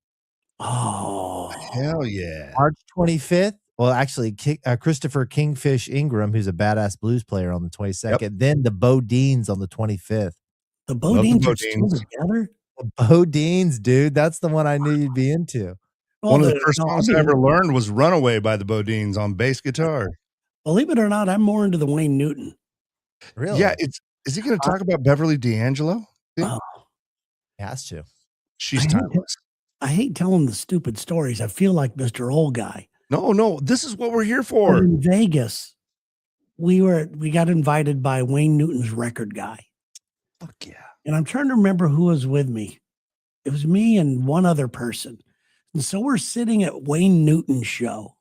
Oh, hell yeah. March 25th, well, actually, Christopher Kingfish Ingram, who's a badass blues player, on the 22nd. Yep. Then the Bodines on the 25th. The Bodines are still together? The Bodines, dude. That's the one I knew you'd be into. Well, one of the first songs I ever learned was Runaway by the Bodines on bass guitar. Believe it or not, I'm more into the Wayne Newton. Really? Yeah. Is he going to talk about Beverly D'Angelo? Oh, Has to. She's timeless. I hate telling the stupid stories. I feel like Mr. Old Guy. No, this is what we're here for. But in Vegas, we got invited by Wayne Newton's record guy. Fuck yeah. And I'm trying to remember who was with me. It was me and one other person. And so we're sitting at Wayne Newton's show.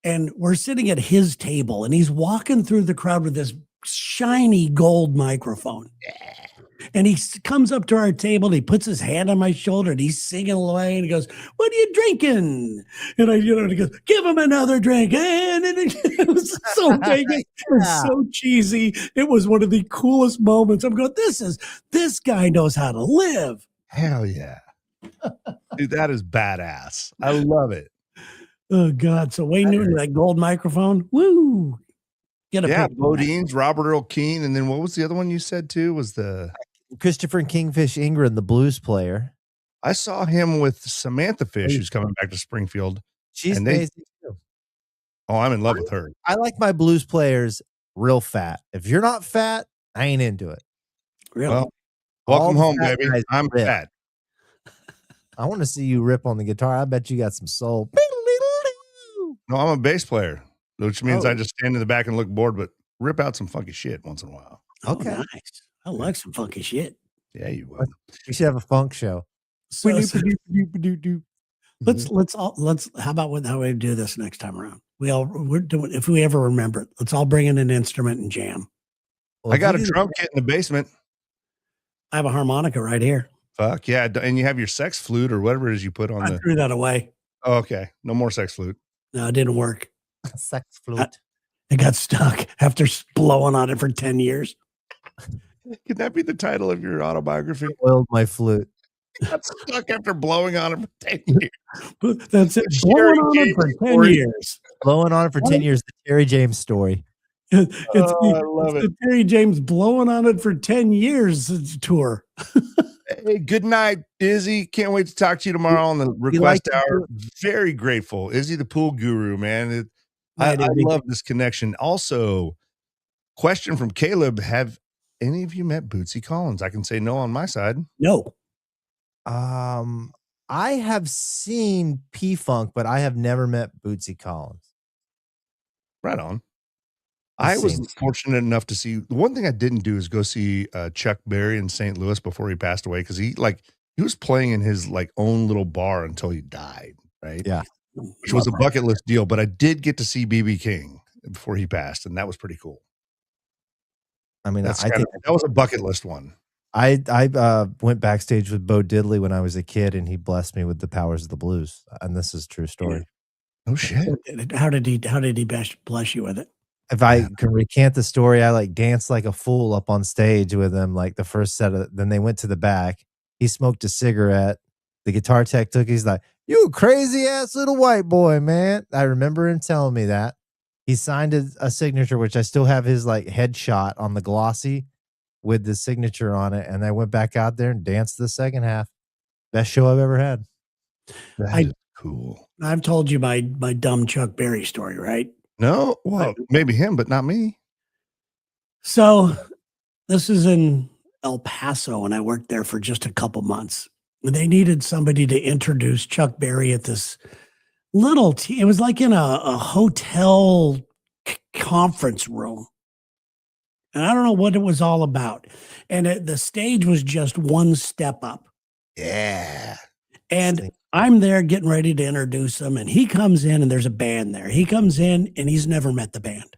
And we're sitting at his table. And he's walking through the crowd with this shiny gold microphone. And he comes up to our table and he puts his hand on my shoulder and he's singing away and he goes, "What are you drinking?" And he goes, "Give him another drink." And it was so big. It was so cheesy. It was one of the coolest moments. I'm going, this guy knows how to live. Hell yeah. Dude, that is badass. I love it. Oh God. So Wayne Newton, that gold microphone. Woo. Get a Bodine's, Robert Earl Keen. And then what was the other one you said too? Was the Christopher Kingfish Ingram, the blues player. I saw him with Samantha Fish, who's coming back to Springfield. She's amazing too. Oh, I'm in love with her. I like my blues players real fat. If you're not fat, I ain't into it. Really? Well, welcome home, baby. I'm fat. I want to see you rip on the guitar. I bet you got some soul. No, I'm a bass player, which means I just stand in the back and look bored, but rip out some funky shit once in a while. Okay. Nice. I like some funky shit. Yeah, you would. We should have a funk show. So, let's how about how we do this next time around? We're doing, if we ever remember it, let's all bring in an instrument and jam. Well, I got a drum kit in the basement. I have a harmonica right here. Fuck yeah. And you have your sex flute or whatever it is you put on I threw that away. Oh, okay. No more sex flute. No, it didn't work. Sex flute. It got stuck after blowing on it for 10 years. Could that be the title of your autobiography? Oiled my flute. Got stuck after blowing on it for 10 years. That's it. Blowing on it for 10 years. Blowing on it for 10 years. The Terry James story. I love it. The Terry James blowing on it for 10 years tour. Hey, good night, Izzy. Can't wait to talk to you tomorrow on the request hour. Very grateful. Izzy, the pool guru, man. I love this connection. Also, question from Caleb. Have any of you met Bootsy Collins? I can say no on my side. No. I have seen P-Funk, but I have never met Bootsy Collins. Right on. I was fortunate enough to see. The one thing I didn't do is go see Chuck Berry in St. Louis before he passed away, because he was playing in his own little bar until he died, right? Yeah, which was a bucket list deal. But I did get to see BB King before he passed, and that was pretty cool. I mean, I think that was a bucket list one. I went backstage with Bo Diddley when I was a kid, and he blessed me with the powers of the blues, and this is a true story. Oh shit! How did he bless you with it? If I can recant the story, I danced like a fool up on stage with him, the first set of. Then they went to the back. He smoked a cigarette. The guitar tech took. He's like, "You crazy ass little white boy, man." I remember him telling me that. He signed a signature, which I still have his headshot on the glossy with the signature on it. And I went back out there and danced the second half. Best show I've ever had. That is cool. I've told you my dumb Chuck Berry story, right? No, well, maybe him, but not me. So this is in El Paso, and I worked there for just a couple months. They needed somebody to introduce Chuck Berry at this little it was like in a hotel conference room. And I don't know what it was all about. And the stage was just one step up. Yeah. And I'm there getting ready to introduce him. And he comes in and there's a band there. He comes in and he's never met the band.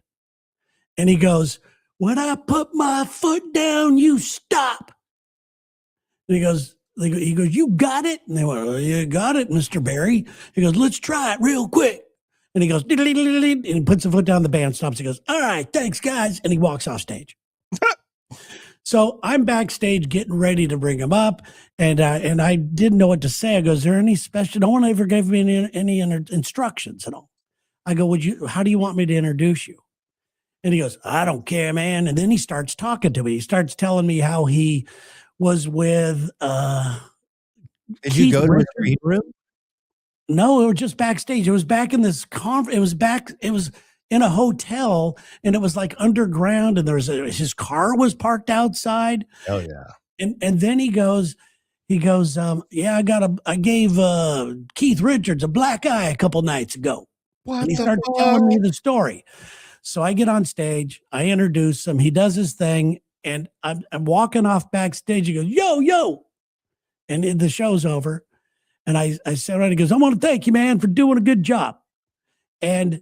And he goes, "When I put my foot down, you stop." And he goes, "You got it?" And they went, "Oh, you got it, Mr. Berry." He goes, "Let's try it real quick." And he goes, and he puts the foot down, the band stops. He goes, "All right, thanks, guys." And he walks off stage. So I'm backstage getting ready to bring him up. And I didn't know what to say. I go, "Is there any special?" No one ever gave me any instructions at all. I go, "How do you want me to introduce you?" And he goes, "I don't care, man." And then he starts talking to me. He starts telling me how he was with Did you go to the green room? No, it was just backstage. It was back in this it was in a hotel, and it was underground, and his car was parked outside. Oh yeah. And then he goes, He goes, yeah, I gave Keith Richards a black eye a couple nights ago. What And he the started fuck? telling me the story. So I get on stage, I introduce him, he does his thing, and I'm walking off backstage. He goes, yo, yo. And the show's over. And I said, right, he goes, I want to thank you, man, for doing a good job. And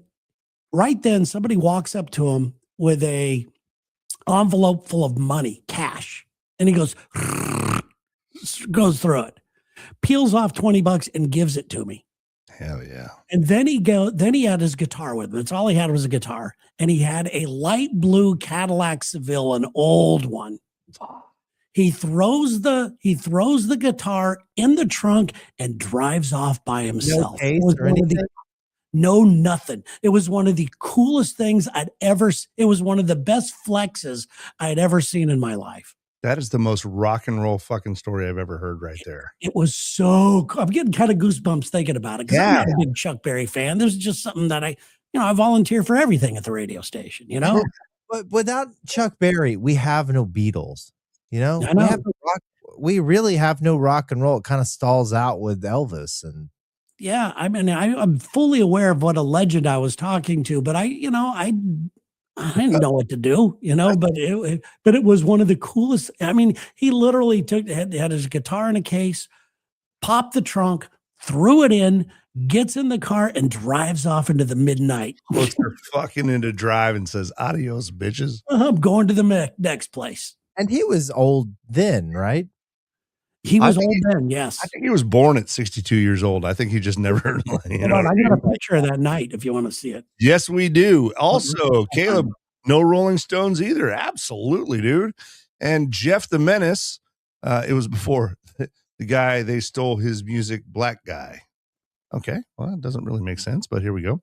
right then, somebody walks up to him with a envelope full of money, cash. And he goes through it, peels off $20 and gives it to me. Hell yeah. And then he had his guitar with him. That's all he had was a guitar. And he had a light blue Cadillac Seville, an old one. He throws the guitar in the trunk and drives off by himself. No case or anything? No, nothing. It was one of the coolest things it was one of the best flexes I'd ever seen in my life. That is the most rock and roll fucking story I've ever heard right there. It was so cool. I'm getting kind of goosebumps thinking about it because I'm not a big Chuck Berry fan. There's just something that I volunteer for everything at the radio station, But without Chuck Berry, we have no Beatles. I know. We really have no rock and roll. It kind of stalls out with Elvis. And yeah, I mean, I'm fully aware of what a legend I was talking to, but I didn't know what to do, but it was one of the coolest. I mean, he literally had his guitar in a case, popped the trunk, threw it in, gets in the car, and drives off into the midnight. Puts her fucking into drive and says, adios, bitches. I'm going to the next place. And he was old then, right? He was old then, yes. I think he was born at 62 years old. I think he just never. I got a picture of that night if you want to see it. Yes, we do. Also, Caleb, no Rolling Stones either. Absolutely, dude. And Jeff the Menace, it was before the guy they stole his music, Black Guy. Okay, well, it doesn't really make sense, but here we go.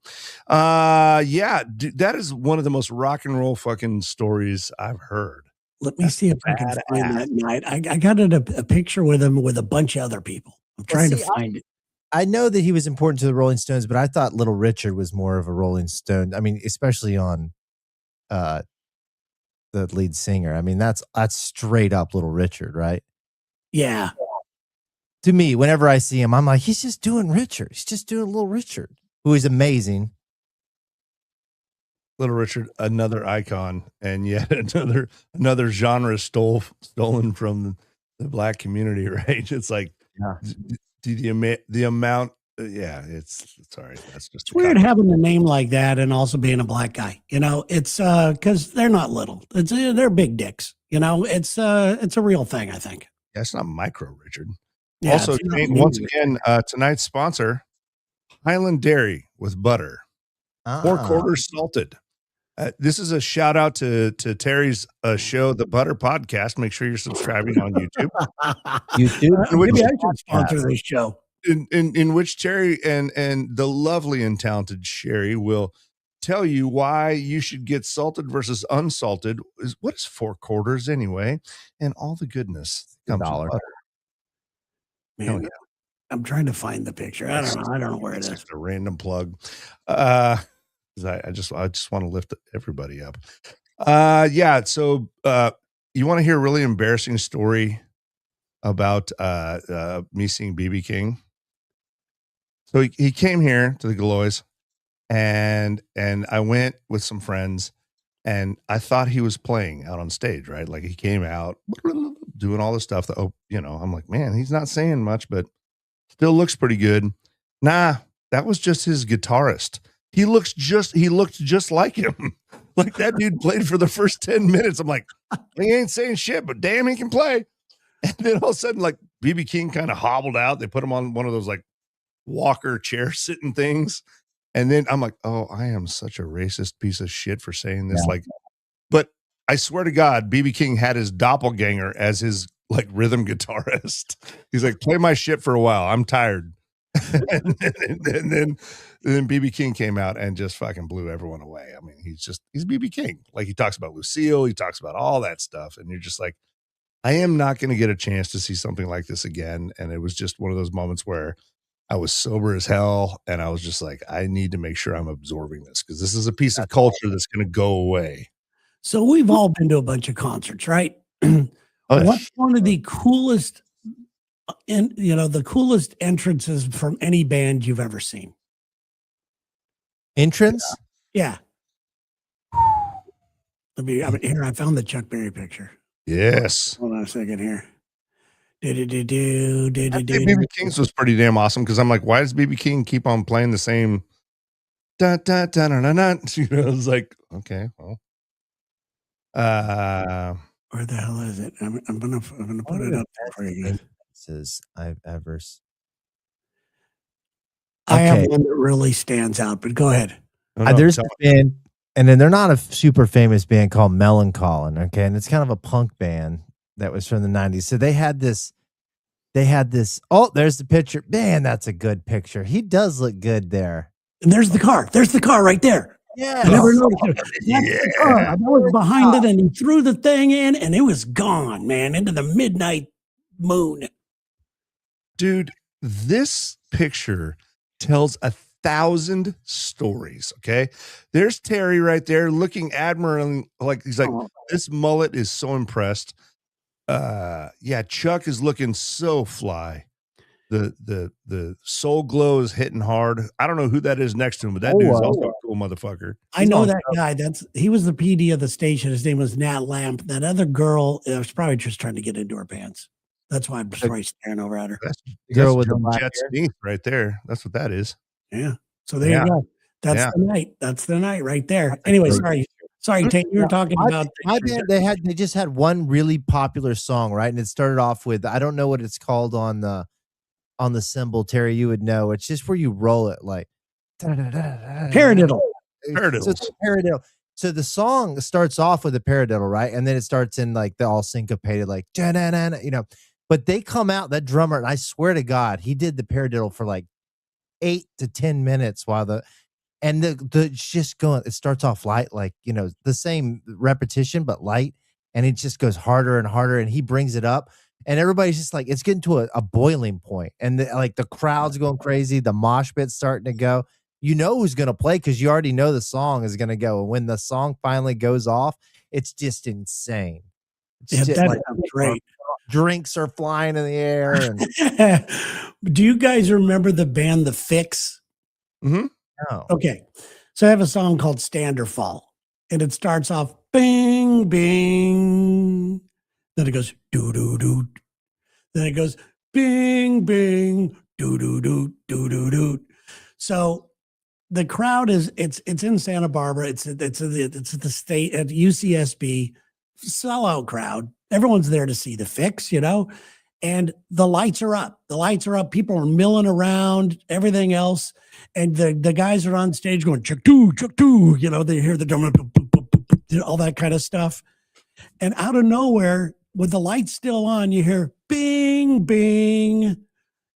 Yeah, that is one of the most rock and roll fucking stories I've heard. Let me see if I can find that night. I got a picture with him with a bunch of other people. I'm trying to find it. I know that he was important to the Rolling Stones, but I thought Little Richard was more of a Rolling Stone. I mean, especially on the lead singer. I mean, that's straight up Little Richard, right? Yeah. To me, whenever I see him, I'm like, he's just doing Richard. He's just doing Little Richard, who is amazing. Little Richard, another icon, and yet another genre stolen from the black community, right? It's like the amount. Yeah, it's sorry. That's just weird having a name like that and also being a black guy. It's because they're not little. They're big dicks. It's a real thing. I think. Yeah, it's not micro Richard. Yeah, also, once again, tonight's sponsor, Highland Dairy with butter, 4 quarters salted. This is a shout out to Terry's show, The Butter Podcast. Make sure you're subscribing on YouTube. Maybe I should sponsor this show. In which Terry and the lovely and talented Sherry will tell you why you should get salted versus unsalted. What is 4 quarters anyway? And all the goodness comes with butter. Man, yeah. I'm trying to find the picture. I don't know where it is. Just a random plug. I just want to lift everybody up. Yeah. So you want to hear a really embarrassing story about me seeing BB King? So he came here to the Galois, and I went with some friends, and I thought he was playing out on stage, right? Like he came out doing all the stuff that, I'm like, man, he's not saying much, but still looks pretty good. Nah, that was just his guitarist. He looked just like him. Like that dude played for the first 10 minutes. I'm like, he ain't saying shit, but damn, he can play. And then all of a sudden, like BB King kind of hobbled out. They put him on one of those like walker chair sitting things. And then I'm like, oh, I am such a racist piece of shit for saying this. Yeah. But I swear to God, BB King had his doppelganger as his like rhythm guitarist. He's like, play my shit for a while. I'm tired. and then BB King came out and just fucking blew everyone away. I mean, he's BB King. Like he talks about Lucille, he talks about all that stuff, and you're just like, I am not going to get a chance to see something like this again. And it was just one of those moments where I was sober as hell, and I was just like, I need to make sure I'm absorbing this because this is a piece of culture that's going to go away. So we've all been to a bunch of concerts, right? What's one of the coolest and the coolest entrances from any band you've ever seen. Entrance? Yeah. Here, I found the Chuck Berry picture. Yes. Hold on a second here. I think BB King's was pretty damn awesome because I'm like, why does BB King keep on playing the same? Da, da, da, da, da, da. It's like, okay, well. Where the hell is it? I'm gonna put it up there for you guys. I've ever. I have one that really stands out, but go ahead. There's a band, and then they're not a super famous band called Melancholy, okay, and it's kind of a punk band that was from the 90s. So they had this. Oh, there's the picture. Man, that's a good picture. He does look good there. And there's the car. There's the car right there. Yeah. I never noticed it. That's the car. I was behind it, and he threw the thing in, and it was gone, man, into the midnight moon. Dude, this picture tells 1,000 stories. Okay. There's Terry right there looking admirably, like he's like, this mullet is so impressed. Yeah, Chuck is looking so fly. The soul glow is hitting hard. I don't know who that is next to him, but that dude is also a cool motherfucker. I know that guy. He was the PD of the station. His name was Nat Lamp. That other girl was probably just trying to get into her pants. That's why I'm just right staring over at her. That's the girl with the black hair right there. That's what that is. Yeah. So there you go. That's the night. That's the night right there. Anyway, sorry, Tate. You were talking about my band. They just had one really popular song, right? And it started off with, I don't know what it's called on the cymbal, Terry. You would know. It's just where you roll it like paradiddle. So it's a paradiddle. So the song starts off with a paradiddle, right? And then it starts in like the all syncopated, like But they come out, that drummer, and I swear to God, he did the paradiddle for like 8 to 10 minutes while the it's just going. It starts off light, like the same repetition but light, and it just goes harder and harder. And he brings it up, and everybody's just like, it's getting to a boiling point, and the crowd's going crazy. The mosh pit's starting to go. You know who's going to play because you already know the song is going to go. And when the song finally goes off, it's just insane. It's just that sounds great. Drinks are flying in the air. And do you guys remember the band The Fix? Mm-hmm. No. Okay. So I have a song called Stand or Fall, and it starts off bing, bing. Then it goes doo, doo, doo. Then it goes bing, bing, doo, doo, doo, doo, doo, doo. So the crowd it's in Santa Barbara. It's at the state at UCSB, sellout crowd. Everyone's there to see The Fix, and the lights are up. The lights are up. People are milling around, everything else. And the guys are on stage going, chuck two, they hear the drum, all that kind of stuff. And out of nowhere, with the lights still on, you hear bing, bing.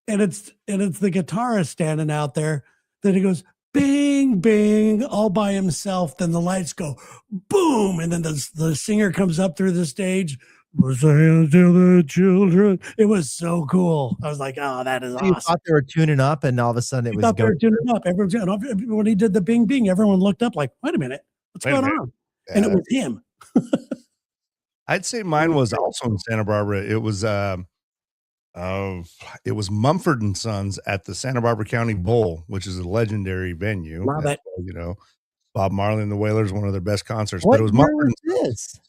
And it's the guitarist standing out there. Then he goes, bing, bing, all by himself. Then the lights go boom. And then the singer comes up through the stage. Was the hands to the children. It was so cool. I was like, oh, that is awesome. You thought they were tuning up, and all of a sudden it was they were tuning up. When he did the bing, bing, everyone looked up like, wait a minute, what's going on? Yeah. And it was him. I'd say mine was also in Santa Barbara. It was Mumford and Sons at the Santa Barbara County Bowl, which is a legendary venue. Love it. Bob Marley and the Wailers, one of their best concerts. What but it was year Mumford was this?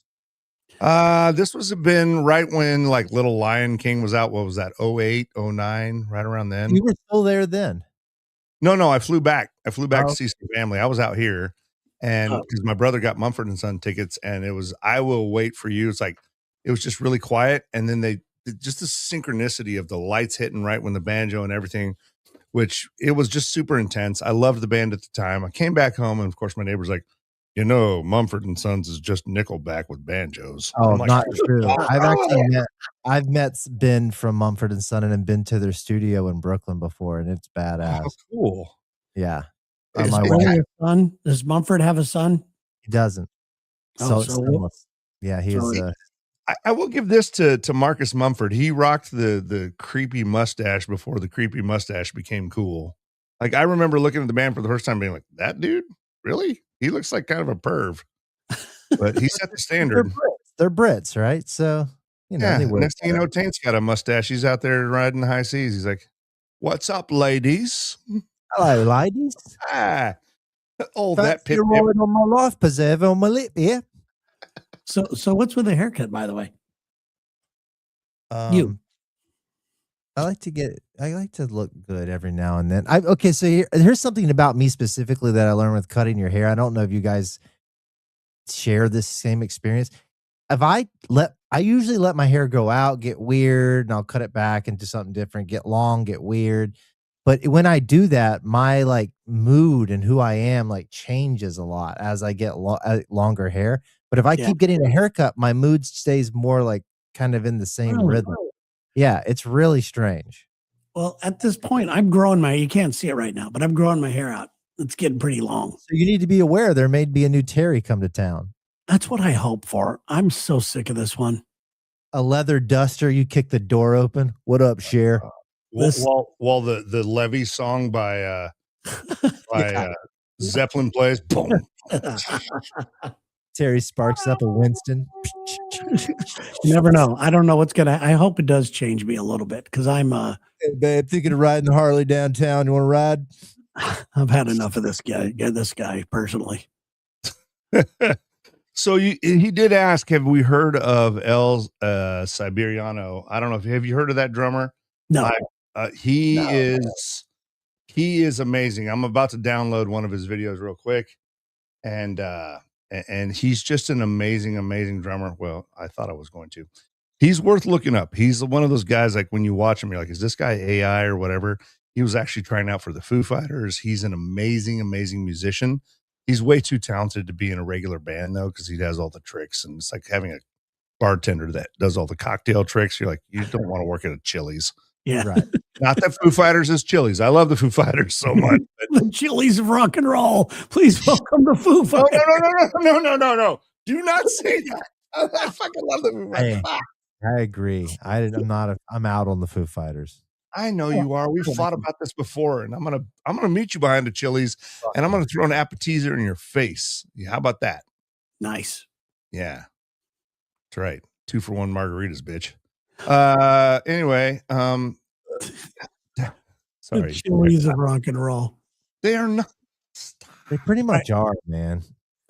This was been right when like Little Lion King was out. What was that? 08, 09, right around then. You were still there then? No, I flew back. To see some family. I was out here, and because my brother got Mumford and Son tickets, and it was I Will Wait for You. It's like it was just really quiet, and then just the synchronicity of the lights hitting right when the banjo and everything, which it was just super intense. I loved the band at the time. I came back home, and of course, my neighbor's like, Mumford and Sons is just Nickelback with banjos. Oh, like, not true. I've met Ben from Mumford and Son and been to their studio in Brooklyn before, and it's badass. Oh, cool. Yeah. Does Mumford have a son? He doesn't. Yeah, he is. I will give this to Marcus Mumford. He rocked the creepy mustache before the creepy mustache became cool. Like I remember looking at the band for the first time, being like, "That dude, really? He looks like kind of a perv." But he set the standard. They're Brits, right? So You know, Yeah. they work. Next thing you know, Taint's got a mustache. He's out there riding the high seas. He's like, "What's up, ladies? Hello, ladies. Ah, oh, that Fancy pip a ride on my life preserver on my lip here. So what's with the haircut, by the way? I like to look good every now and then. Okay, so here's something about me specifically that I learned with cutting your hair. I don't know if you guys share this same experience. I usually let my hair go out, get weird, and I'll cut it back into something different, get long, get weird. But when I do that, my like mood and who I am like changes a lot as I get longer hair. But if I keep getting a haircut, my mood stays more like kind of in the same rhythm. Yeah, it's really strange. Well, at this point, I'm growing you can't see it right now, but I'm growing my hair out. It's getting pretty long. So you need to be aware there may be a new Terry come to town. That's what I hope for. I'm so sick of this one. A leather duster, you kick the door open. What up, Cher? While the Levy song by Zeppelin plays, boom. Terry sparks up a Winston. You never know. I don't know what's I hope it does change me a little bit because I'm Hey, babe, thinking of riding the Harley downtown. You want to ride? I've had enough of this guy personally. So he did ask, have we heard of El Siberiano? I don't know. Have you heard of that drummer? No. He is amazing. I'm about to download one of his videos real quick. And he's just an amazing drummer. Well, I thought I was going to. He's worth looking up. He's one of those guys, like when you watch him, you're like, is this guy AI or whatever? He was actually trying out for the Foo Fighters. He's an amazing musician. He's way too talented to be in a regular band, though, because he does all the tricks. And it's like having a bartender that does all the cocktail tricks. You're like, you don't want to work at a Chili's. Yeah. Right. Not that Foo Fighters is Chili's. I love the Foo Fighters so much. The Chili's of rock and roll. Please welcome the Foo Fighters. No. Do not say that. I fucking love the Foo Fighters. I agree. I'm out on the Foo Fighters. I know you are. We've fought about this before, and I'm gonna meet you behind the Chili's, and I'm gonna throw an appetizer in your face. Yeah, how about that? Nice. Yeah, that's right. 2-for-1 margaritas, bitch. Anyway, sorry. The Chili's of rock and roll. They are not. They pretty much are, man.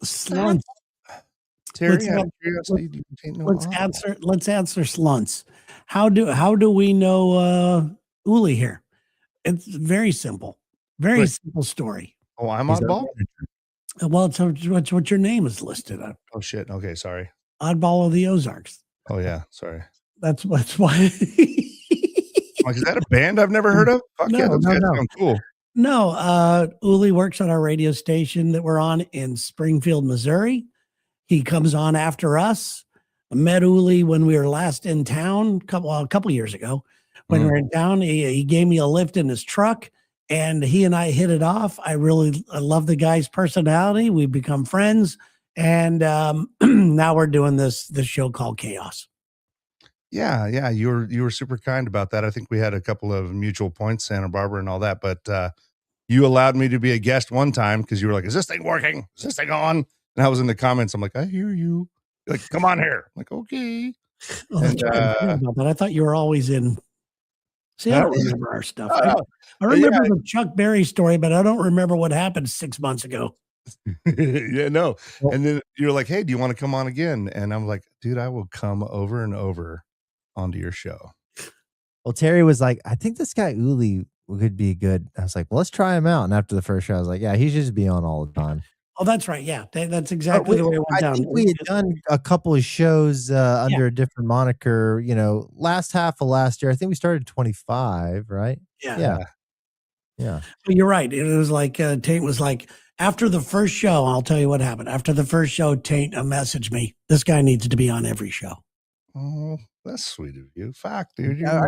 Slunts. Terry, let's answer slunts. How do we know Uli here? It's very simple. Very simple story. Oh, I'm oddball? Well, it's what your name is listed on. Oh shit. Okay, sorry. Oddball of the Ozarks. Oh yeah, sorry. That's why. Like, is that a band I've never heard of? Fuck yeah, those guys sound cool. No, Uli works on our radio station that we're on in Springfield, Missouri. He comes on after us. I met Uli when we were last in town, a couple years ago. When we were in town, he gave me a lift in his truck, and he and I hit it off. I love the guy's personality. We've become friends, and now we're doing this show called Kaos. Yeah, you were super kind about that. I think we had a couple of mutual points, Santa Barbara and all that, but you allowed me to be a guest one time because you were like, "Is this thing working? Is this thing on?" And I was in the comments. I'm like, "I hear you." You're like, "Come on here." I'm like, "Okay." Oh, that's right. But I thought you were always in. See, I don't remember our stuff. I remember the Chuck Berry story, but I don't remember what happened 6 months ago. Yeah, no. And then you're like, "Hey, do you want to come on again?" And I'm like, "Dude, I will come over and over onto your show." Well, Terry was like, I think this guy Uli could be good. I was like, well, let's try him out. And after the first show, I was like, yeah, he should just be on all the time. Oh, that's right. Yeah, that's exactly the way it went down. I think we had done a couple of shows under a different moniker, last half of last year. I think we started 25, right? Yeah. But you're right. It was like Taint was like, after the first show, I'll tell you what happened. After the first show, Taint messaged me. This guy needs to be on every show. Oh, that's sweet of you. Fuck, dude. I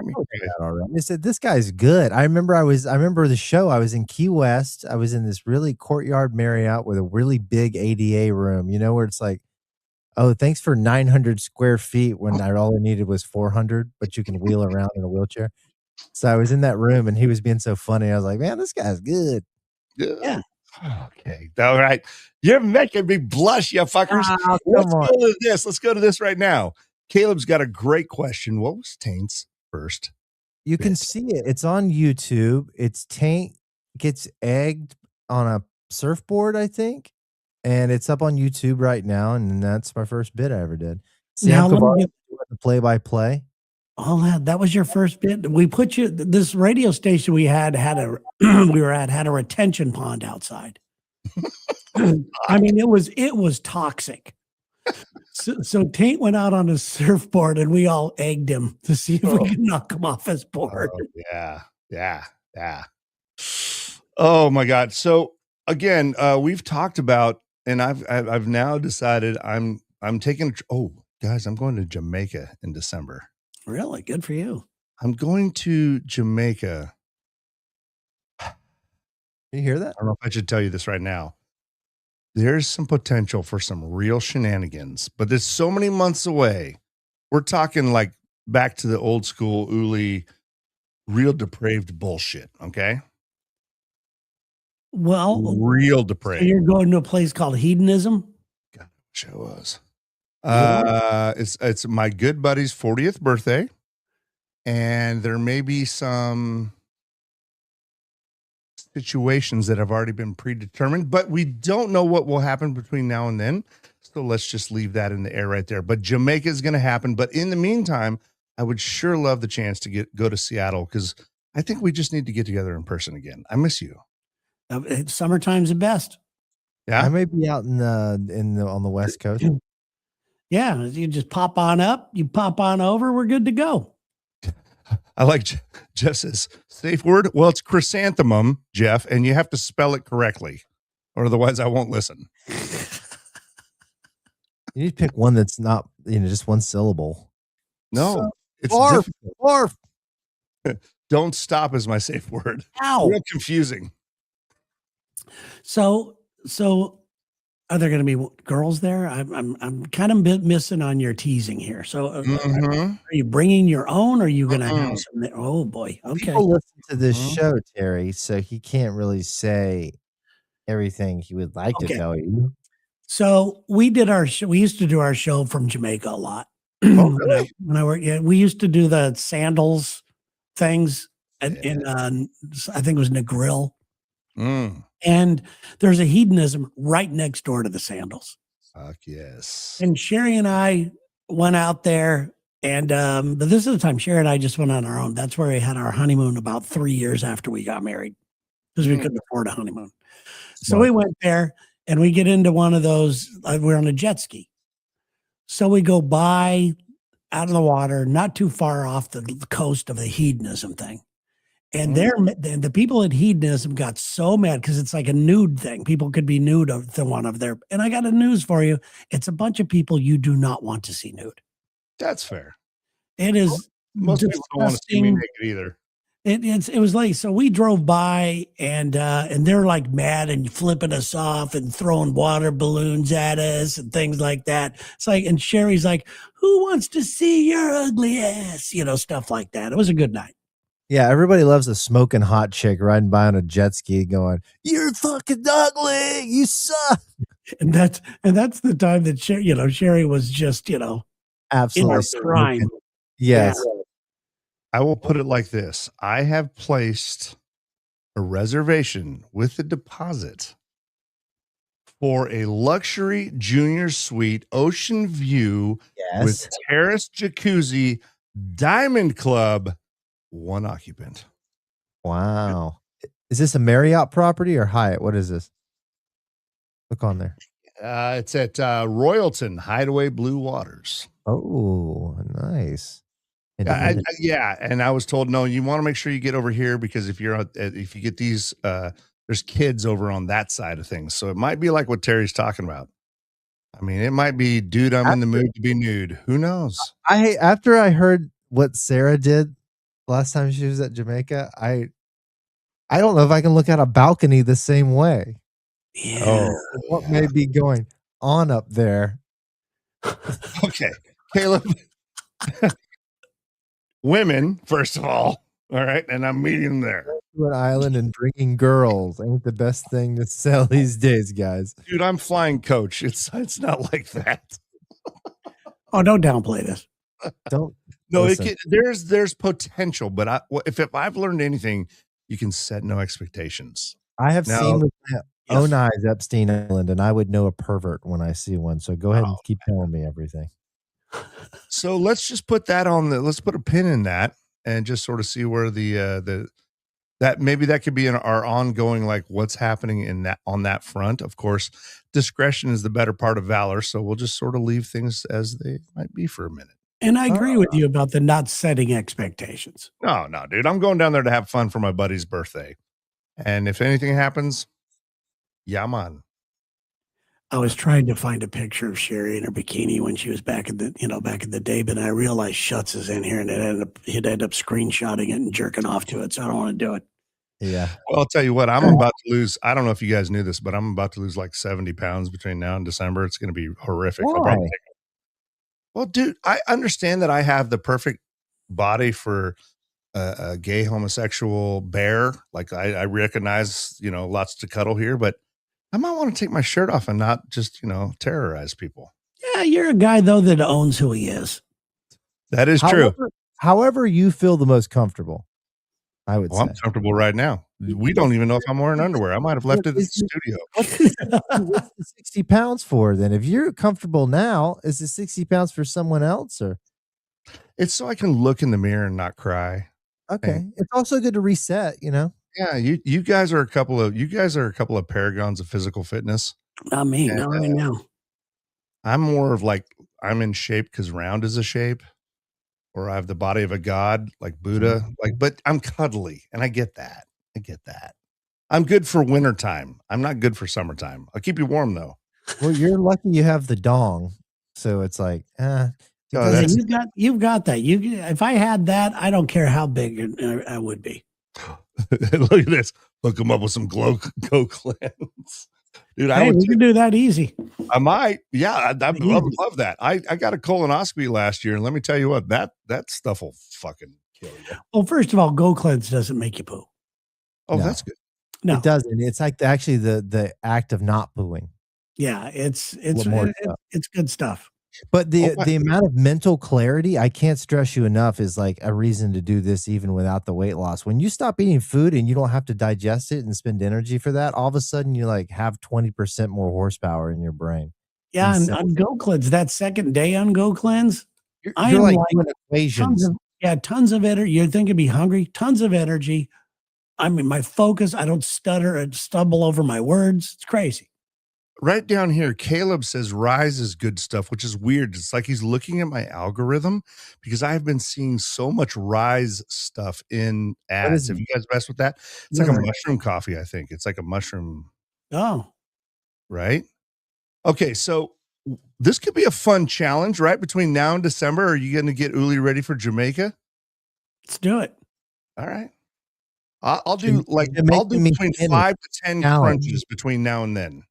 said, this guy's good. I remember the show. I was in Key West. I was in this really courtyard Marriott with a really big ADA room, where it's like, oh, thanks for 900 square feet when all I needed was 400, but you can wheel around in a wheelchair. So I was in that room and he was being so funny. I was like, man, this guy's good. Yeah. Okay. All right. You're making me blush, you fuckers. Let's go to this right now. Caleb's got a great question. What was Taint's first? You can see it. It's on YouTube. It's Taint gets egged on a surfboard, I think. And it's up on YouTube right now. And that's my first bit I ever did. Now, Sam let me Kavar, get the play-by-play. all that was your first bit. We put you, this radio station we had a, we were at had a retention pond outside. I mean, it was toxic. So Taint went out on his surfboard and we all egged him to see if we could knock him off his board. Yeah. Oh my God. So again, we've talked about, and I've now decided I'm taking, guys, I'm going to Jamaica in December. Really? Good for you. I'm going to Jamaica. You hear that? I don't know if I should tell you this right now. There's some potential for some real shenanigans, but there's so many months away. We're talking like back to the old school Uli, real depraved bullshit. Okay. Well, real depraved. So you're going to a place called Hedonism? God, I wish I was. It's my good buddy's 40th birthday, and there may be some situations that have already been predetermined, but we don't know what will happen between now and then. So let's just leave that in the air right there. But Jamaica is going to happen. But in the meantime, I would sure love the chance to go to Seattle, because I think we just need to get together in person again. I miss you. Summertime's the best. Yeah, I may be out on the West Coast. Yeah, you just pop on up, you pop on over, we're good to go. I like Jess's safe word. Well, it's chrysanthemum, Jeff, and you have to spell it correctly, or otherwise I won't listen. You need to pick one that's not, just one syllable. No, it's barf. Don't stop is my safe word. Ow. Real confusing. So are there going to be girls there? I'm kind of missing on your teasing here. So are you bringing your own, or are you going to have some? Oh boy. Okay. People listen to this show, Terry, so he can't really say everything he would like to tell you. So we did our show. We used to do our show from Jamaica a lot. Oh, really? when I worked, we used to do the sandals things in I think it was Negril. And there's a Hedonism right next door to the sandals. Fuck yes. And Sherry and I went out there, and but this is the time Sherry and I just went on our own. That's where we had our honeymoon about 3 years after we got married, because we couldn't afford a honeymoon. So we went there, and we get into one of those. We're on a jet ski. So we go by out of the water, not too far off the coast of the Hedonism thing. And the people at Hedonism got so mad because it's like a nude thing. People could be nude to one of their. And I got a news for you. It's a bunch of people you do not want to see nude. That's fair. It is most disgusting. people don't want to see me naked either. It was like, so we drove by, and they're like mad and flipping us off and throwing water balloons at us and things like that. It's like, and Sherry's like, "Who wants to see your ugly ass?" Stuff like that. It was a good night. Yeah, everybody loves a smoking hot chick riding by on a jet ski going, "You're fucking ugly, you suck." And that's the time that Sherry was just, absolutely in her prime. Yes. Yeah. I will put it like this. I have placed a reservation with a deposit for a luxury junior suite, ocean view, with terrace jacuzzi, diamond club, one occupant. Wow. Is this a Marriott property or Hyatt? What is this? Look on there. It's at Royalton Hideaway Blue Waters. Oh, nice. Yeah, and I was told, no, you want to make sure you get over here, because if you get these, there's kids over on that side of things. So it might be like what Terry's talking about. I mean, it might be, dude, I'm in the mood to be nude. Who knows? After I heard what Sarah did last time she was at Jamaica, I don't know if I can look at a balcony the same way. Yeah. What may be going on up there? Okay, Caleb. Women, first of all right, and I'm meeting them there. To an island and bringing girls ain't the best thing to sell these days, guys. Dude, I'm flying coach. It's not like that. Oh, don't downplay this. Don't. No, listen. there's potential, but if I've learned anything, you can set no expectations. I have Now, seen with my Yes. own eyes Epstein Island, and I would know a pervert when I see one. So go ahead and keep telling me everything. So let's just put that let's put a pin in that and just sort of see where that maybe that could be in our ongoing, like what's happening in that on that front. Of course, discretion is the better part of valor. So we'll just sort of leave things as they might be for a minute. And I agree with you about the not setting expectations. No, dude, I'm going down there to have fun for my buddy's birthday. And if anything happens, yeah, man. I was trying to find a picture of Sherry in her bikini when she was back in the day, but I realized Schutz is in here and he'd end up screenshotting it and jerking off to it. So I don't want to do it. Yeah. Well, I'll tell you what, I'm about to lose. I don't know if you guys knew this, but I'm about to lose like 70 pounds between now and December. It's going to be horrific. Why? Well, dude, I understand that I have the perfect body for a gay homosexual bear. Like I recognize, lots to cuddle here, but I might want to take my shirt off and not just, terrorize people. Yeah, you're a guy though that owns who he is. That is true. However you feel the most comfortable, I would say. I'm comfortable right now. We don't even know if I'm wearing underwear. I might have left it at the studio. What's the 60 pounds for then? If you're comfortable now, is the 60 pounds for someone else or? It's so I can look in the mirror and not cry. Okay. It's also good to reset, Yeah, you guys are a couple of paragons of physical fitness. Not me, not right now. I'm more of like I'm in shape because round is a shape, or I have the body of a god like Buddha. But I'm cuddly, and I get that. I'm good for wintertime. I'm not good for summertime. I'll keep you warm though. Well, you're lucky you have the dong, so it's like, you've got that. If I had that, I don't care how big I would be. Look at this. Hook them up with some Go Cleanse. Dude, we can do that easy. I might. Yeah, I would love that. I got a colonoscopy last year, and let me tell you what, that stuff will fucking kill you. Well, first of all, Go Cleanse doesn't make you poo. Oh, no. That's good. No, it doesn't. It's like actually the act of not pooing. Yeah, it's good stuff. But the amount of mental clarity, I can't stress you enough, is like a reason to do this even without the weight loss. When you stop eating food and you don't have to digest it and spend energy for that, all of a sudden you like have 20% more horsepower in your brain. Yeah, and on Go Cleanse, that second day on Go Cleanse, you're like doing equations. Tons of energy. You're thinking be hungry, tons of energy. I mean, my focus, I don't stutter and stumble over my words. It's crazy. Right down here, Caleb says Rise is good stuff, which is weird. It's like he's looking at my algorithm because I've been seeing so much Rise stuff in ads. Have you guys messed with that? It's like a mushroom coffee, I think. It's like a mushroom. Oh. Right? Okay, so this could be a fun challenge, right? Between now and December, are you going to get Uli ready for Jamaica? Let's do it. All right. I'll do between 5 to 10 crunches between now and then.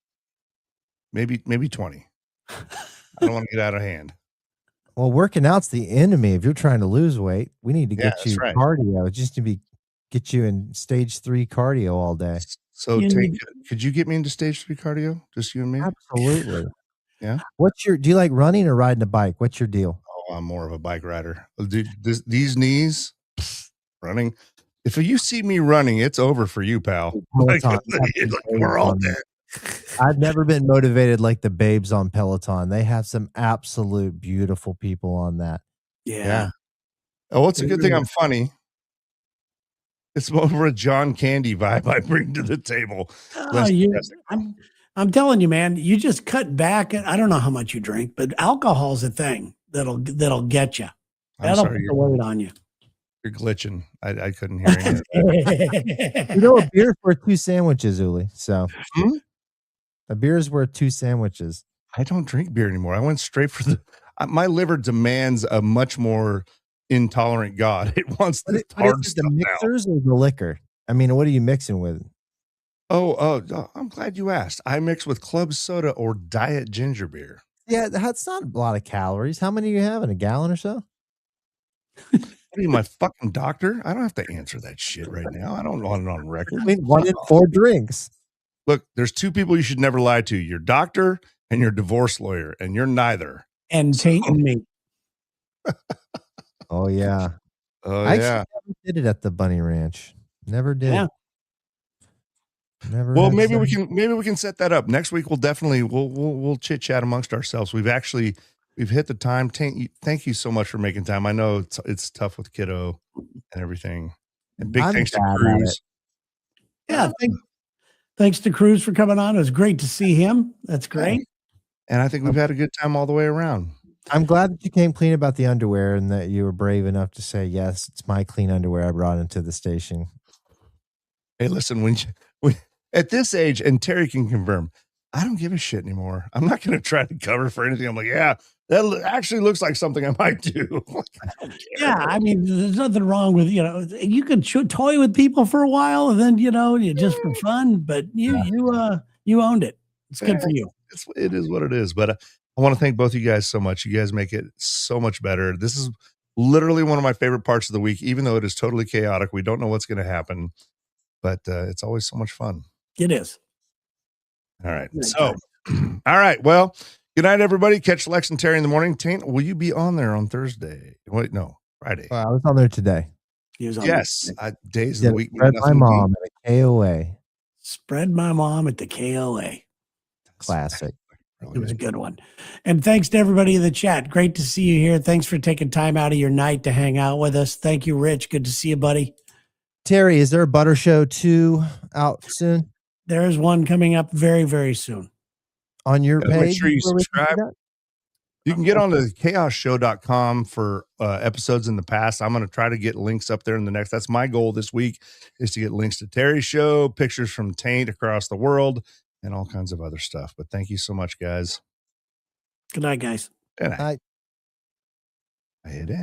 Maybe 20. I don't want to get out of hand. Well, working out's the enemy. If you're trying to lose weight, we need to get you cardio. Just to get you in stage 3 cardio all day. So could you get me into stage 3 cardio? Just you and me? Absolutely. Yeah. Do you like running or riding a bike? What's your deal? Oh, I'm more of a bike rider. Dude, these knees, running. If you see me running, it's over for you, pal. We're all dead. I've never been motivated like the babes on Peloton. They have some absolute beautiful people on that. Yeah. Oh, it's a good thing I'm funny. It's more of a John Candy vibe I bring to the table. I'm telling you, man, you just cut back. I don't know how much you drink, but alcohol's a thing that'll get you. That'll put the weight on you. You're glitching. I couldn't hear any of a beer's worth 2 sandwiches, Uli. So a beer is worth 2 sandwiches. I don't drink beer anymore. I went straight for my liver demands a much more intolerant God. It wants the hard stuff. The mixers or the liquor? I mean, what are you mixing with? Oh, I'm glad you asked. I mix with club soda or diet ginger beer. Yeah, that's not a lot of calories. How many are you having? A gallon or so? What are you, my fucking doctor? I don't have to answer that shit right now. I don't want it on record. I mean, 1 in 4 drinks. Look, there's 2 people you should never lie to: your doctor and your divorce lawyer, and you're neither. And Tate and me. Oh yeah. Oh I yeah. actually never did it at the Bunny Ranch. Never did. Yeah. Never. Well, had maybe some- we can set that up next week. We'll chit chat amongst ourselves. We've hit the time. Thank you so much for making time. I know it's tough with kiddo and everything. And big I'm thanks to bad at Cruz. it. Yeah. Thanks to Cruz for coming on. It was great to see him. That's great. And I think we've had a good time all the way around. I'm glad that you came clean about the underwear and that you were brave enough to say, yes, it's my clean underwear I brought into the station. Hey, listen, when at this age, and Terry can confirm, I don't give a shit anymore. I'm not going to try to cover for anything. I'm like, yeah, that actually looks like something I might do. I don't care. Yeah, I mean, there's nothing wrong with, you can toy with people for a while and then, you just for fun, but you owned it. It's good for you. It is what it is. But I want to thank both of you guys so much. You guys make it so much better. This is literally one of my favorite parts of the week, even though it is totally chaotic. We don't know what's going to happen, but it's always so much fun. It is. All right. So, all right. Well, good night, everybody. Catch Lex and Terry in the morning. Taint, will you be on there on Thursday? Wait, no, Friday. I was on there today. Yes. Days of the week. Spread my mom at a KOA. Spread my mom at the KOA. Classic. It was a good one. And thanks to everybody in the chat. Great to see you here. Thanks for taking time out of your night to hang out with us. Thank you, Rich. Good to see you, buddy. Terry, is there a Butter Show 2 out soon? There is one coming up very, very soon. On your page? Make sure you subscribe. You can get on to chaosshow.com for episodes in the past. I'm going to try to get links up there in the next. That's my goal this week, is to get links to Terry's show, pictures from Taint across the world, and all kinds of other stuff. But thank you so much, guys. Good night, guys. Good night. I hit end.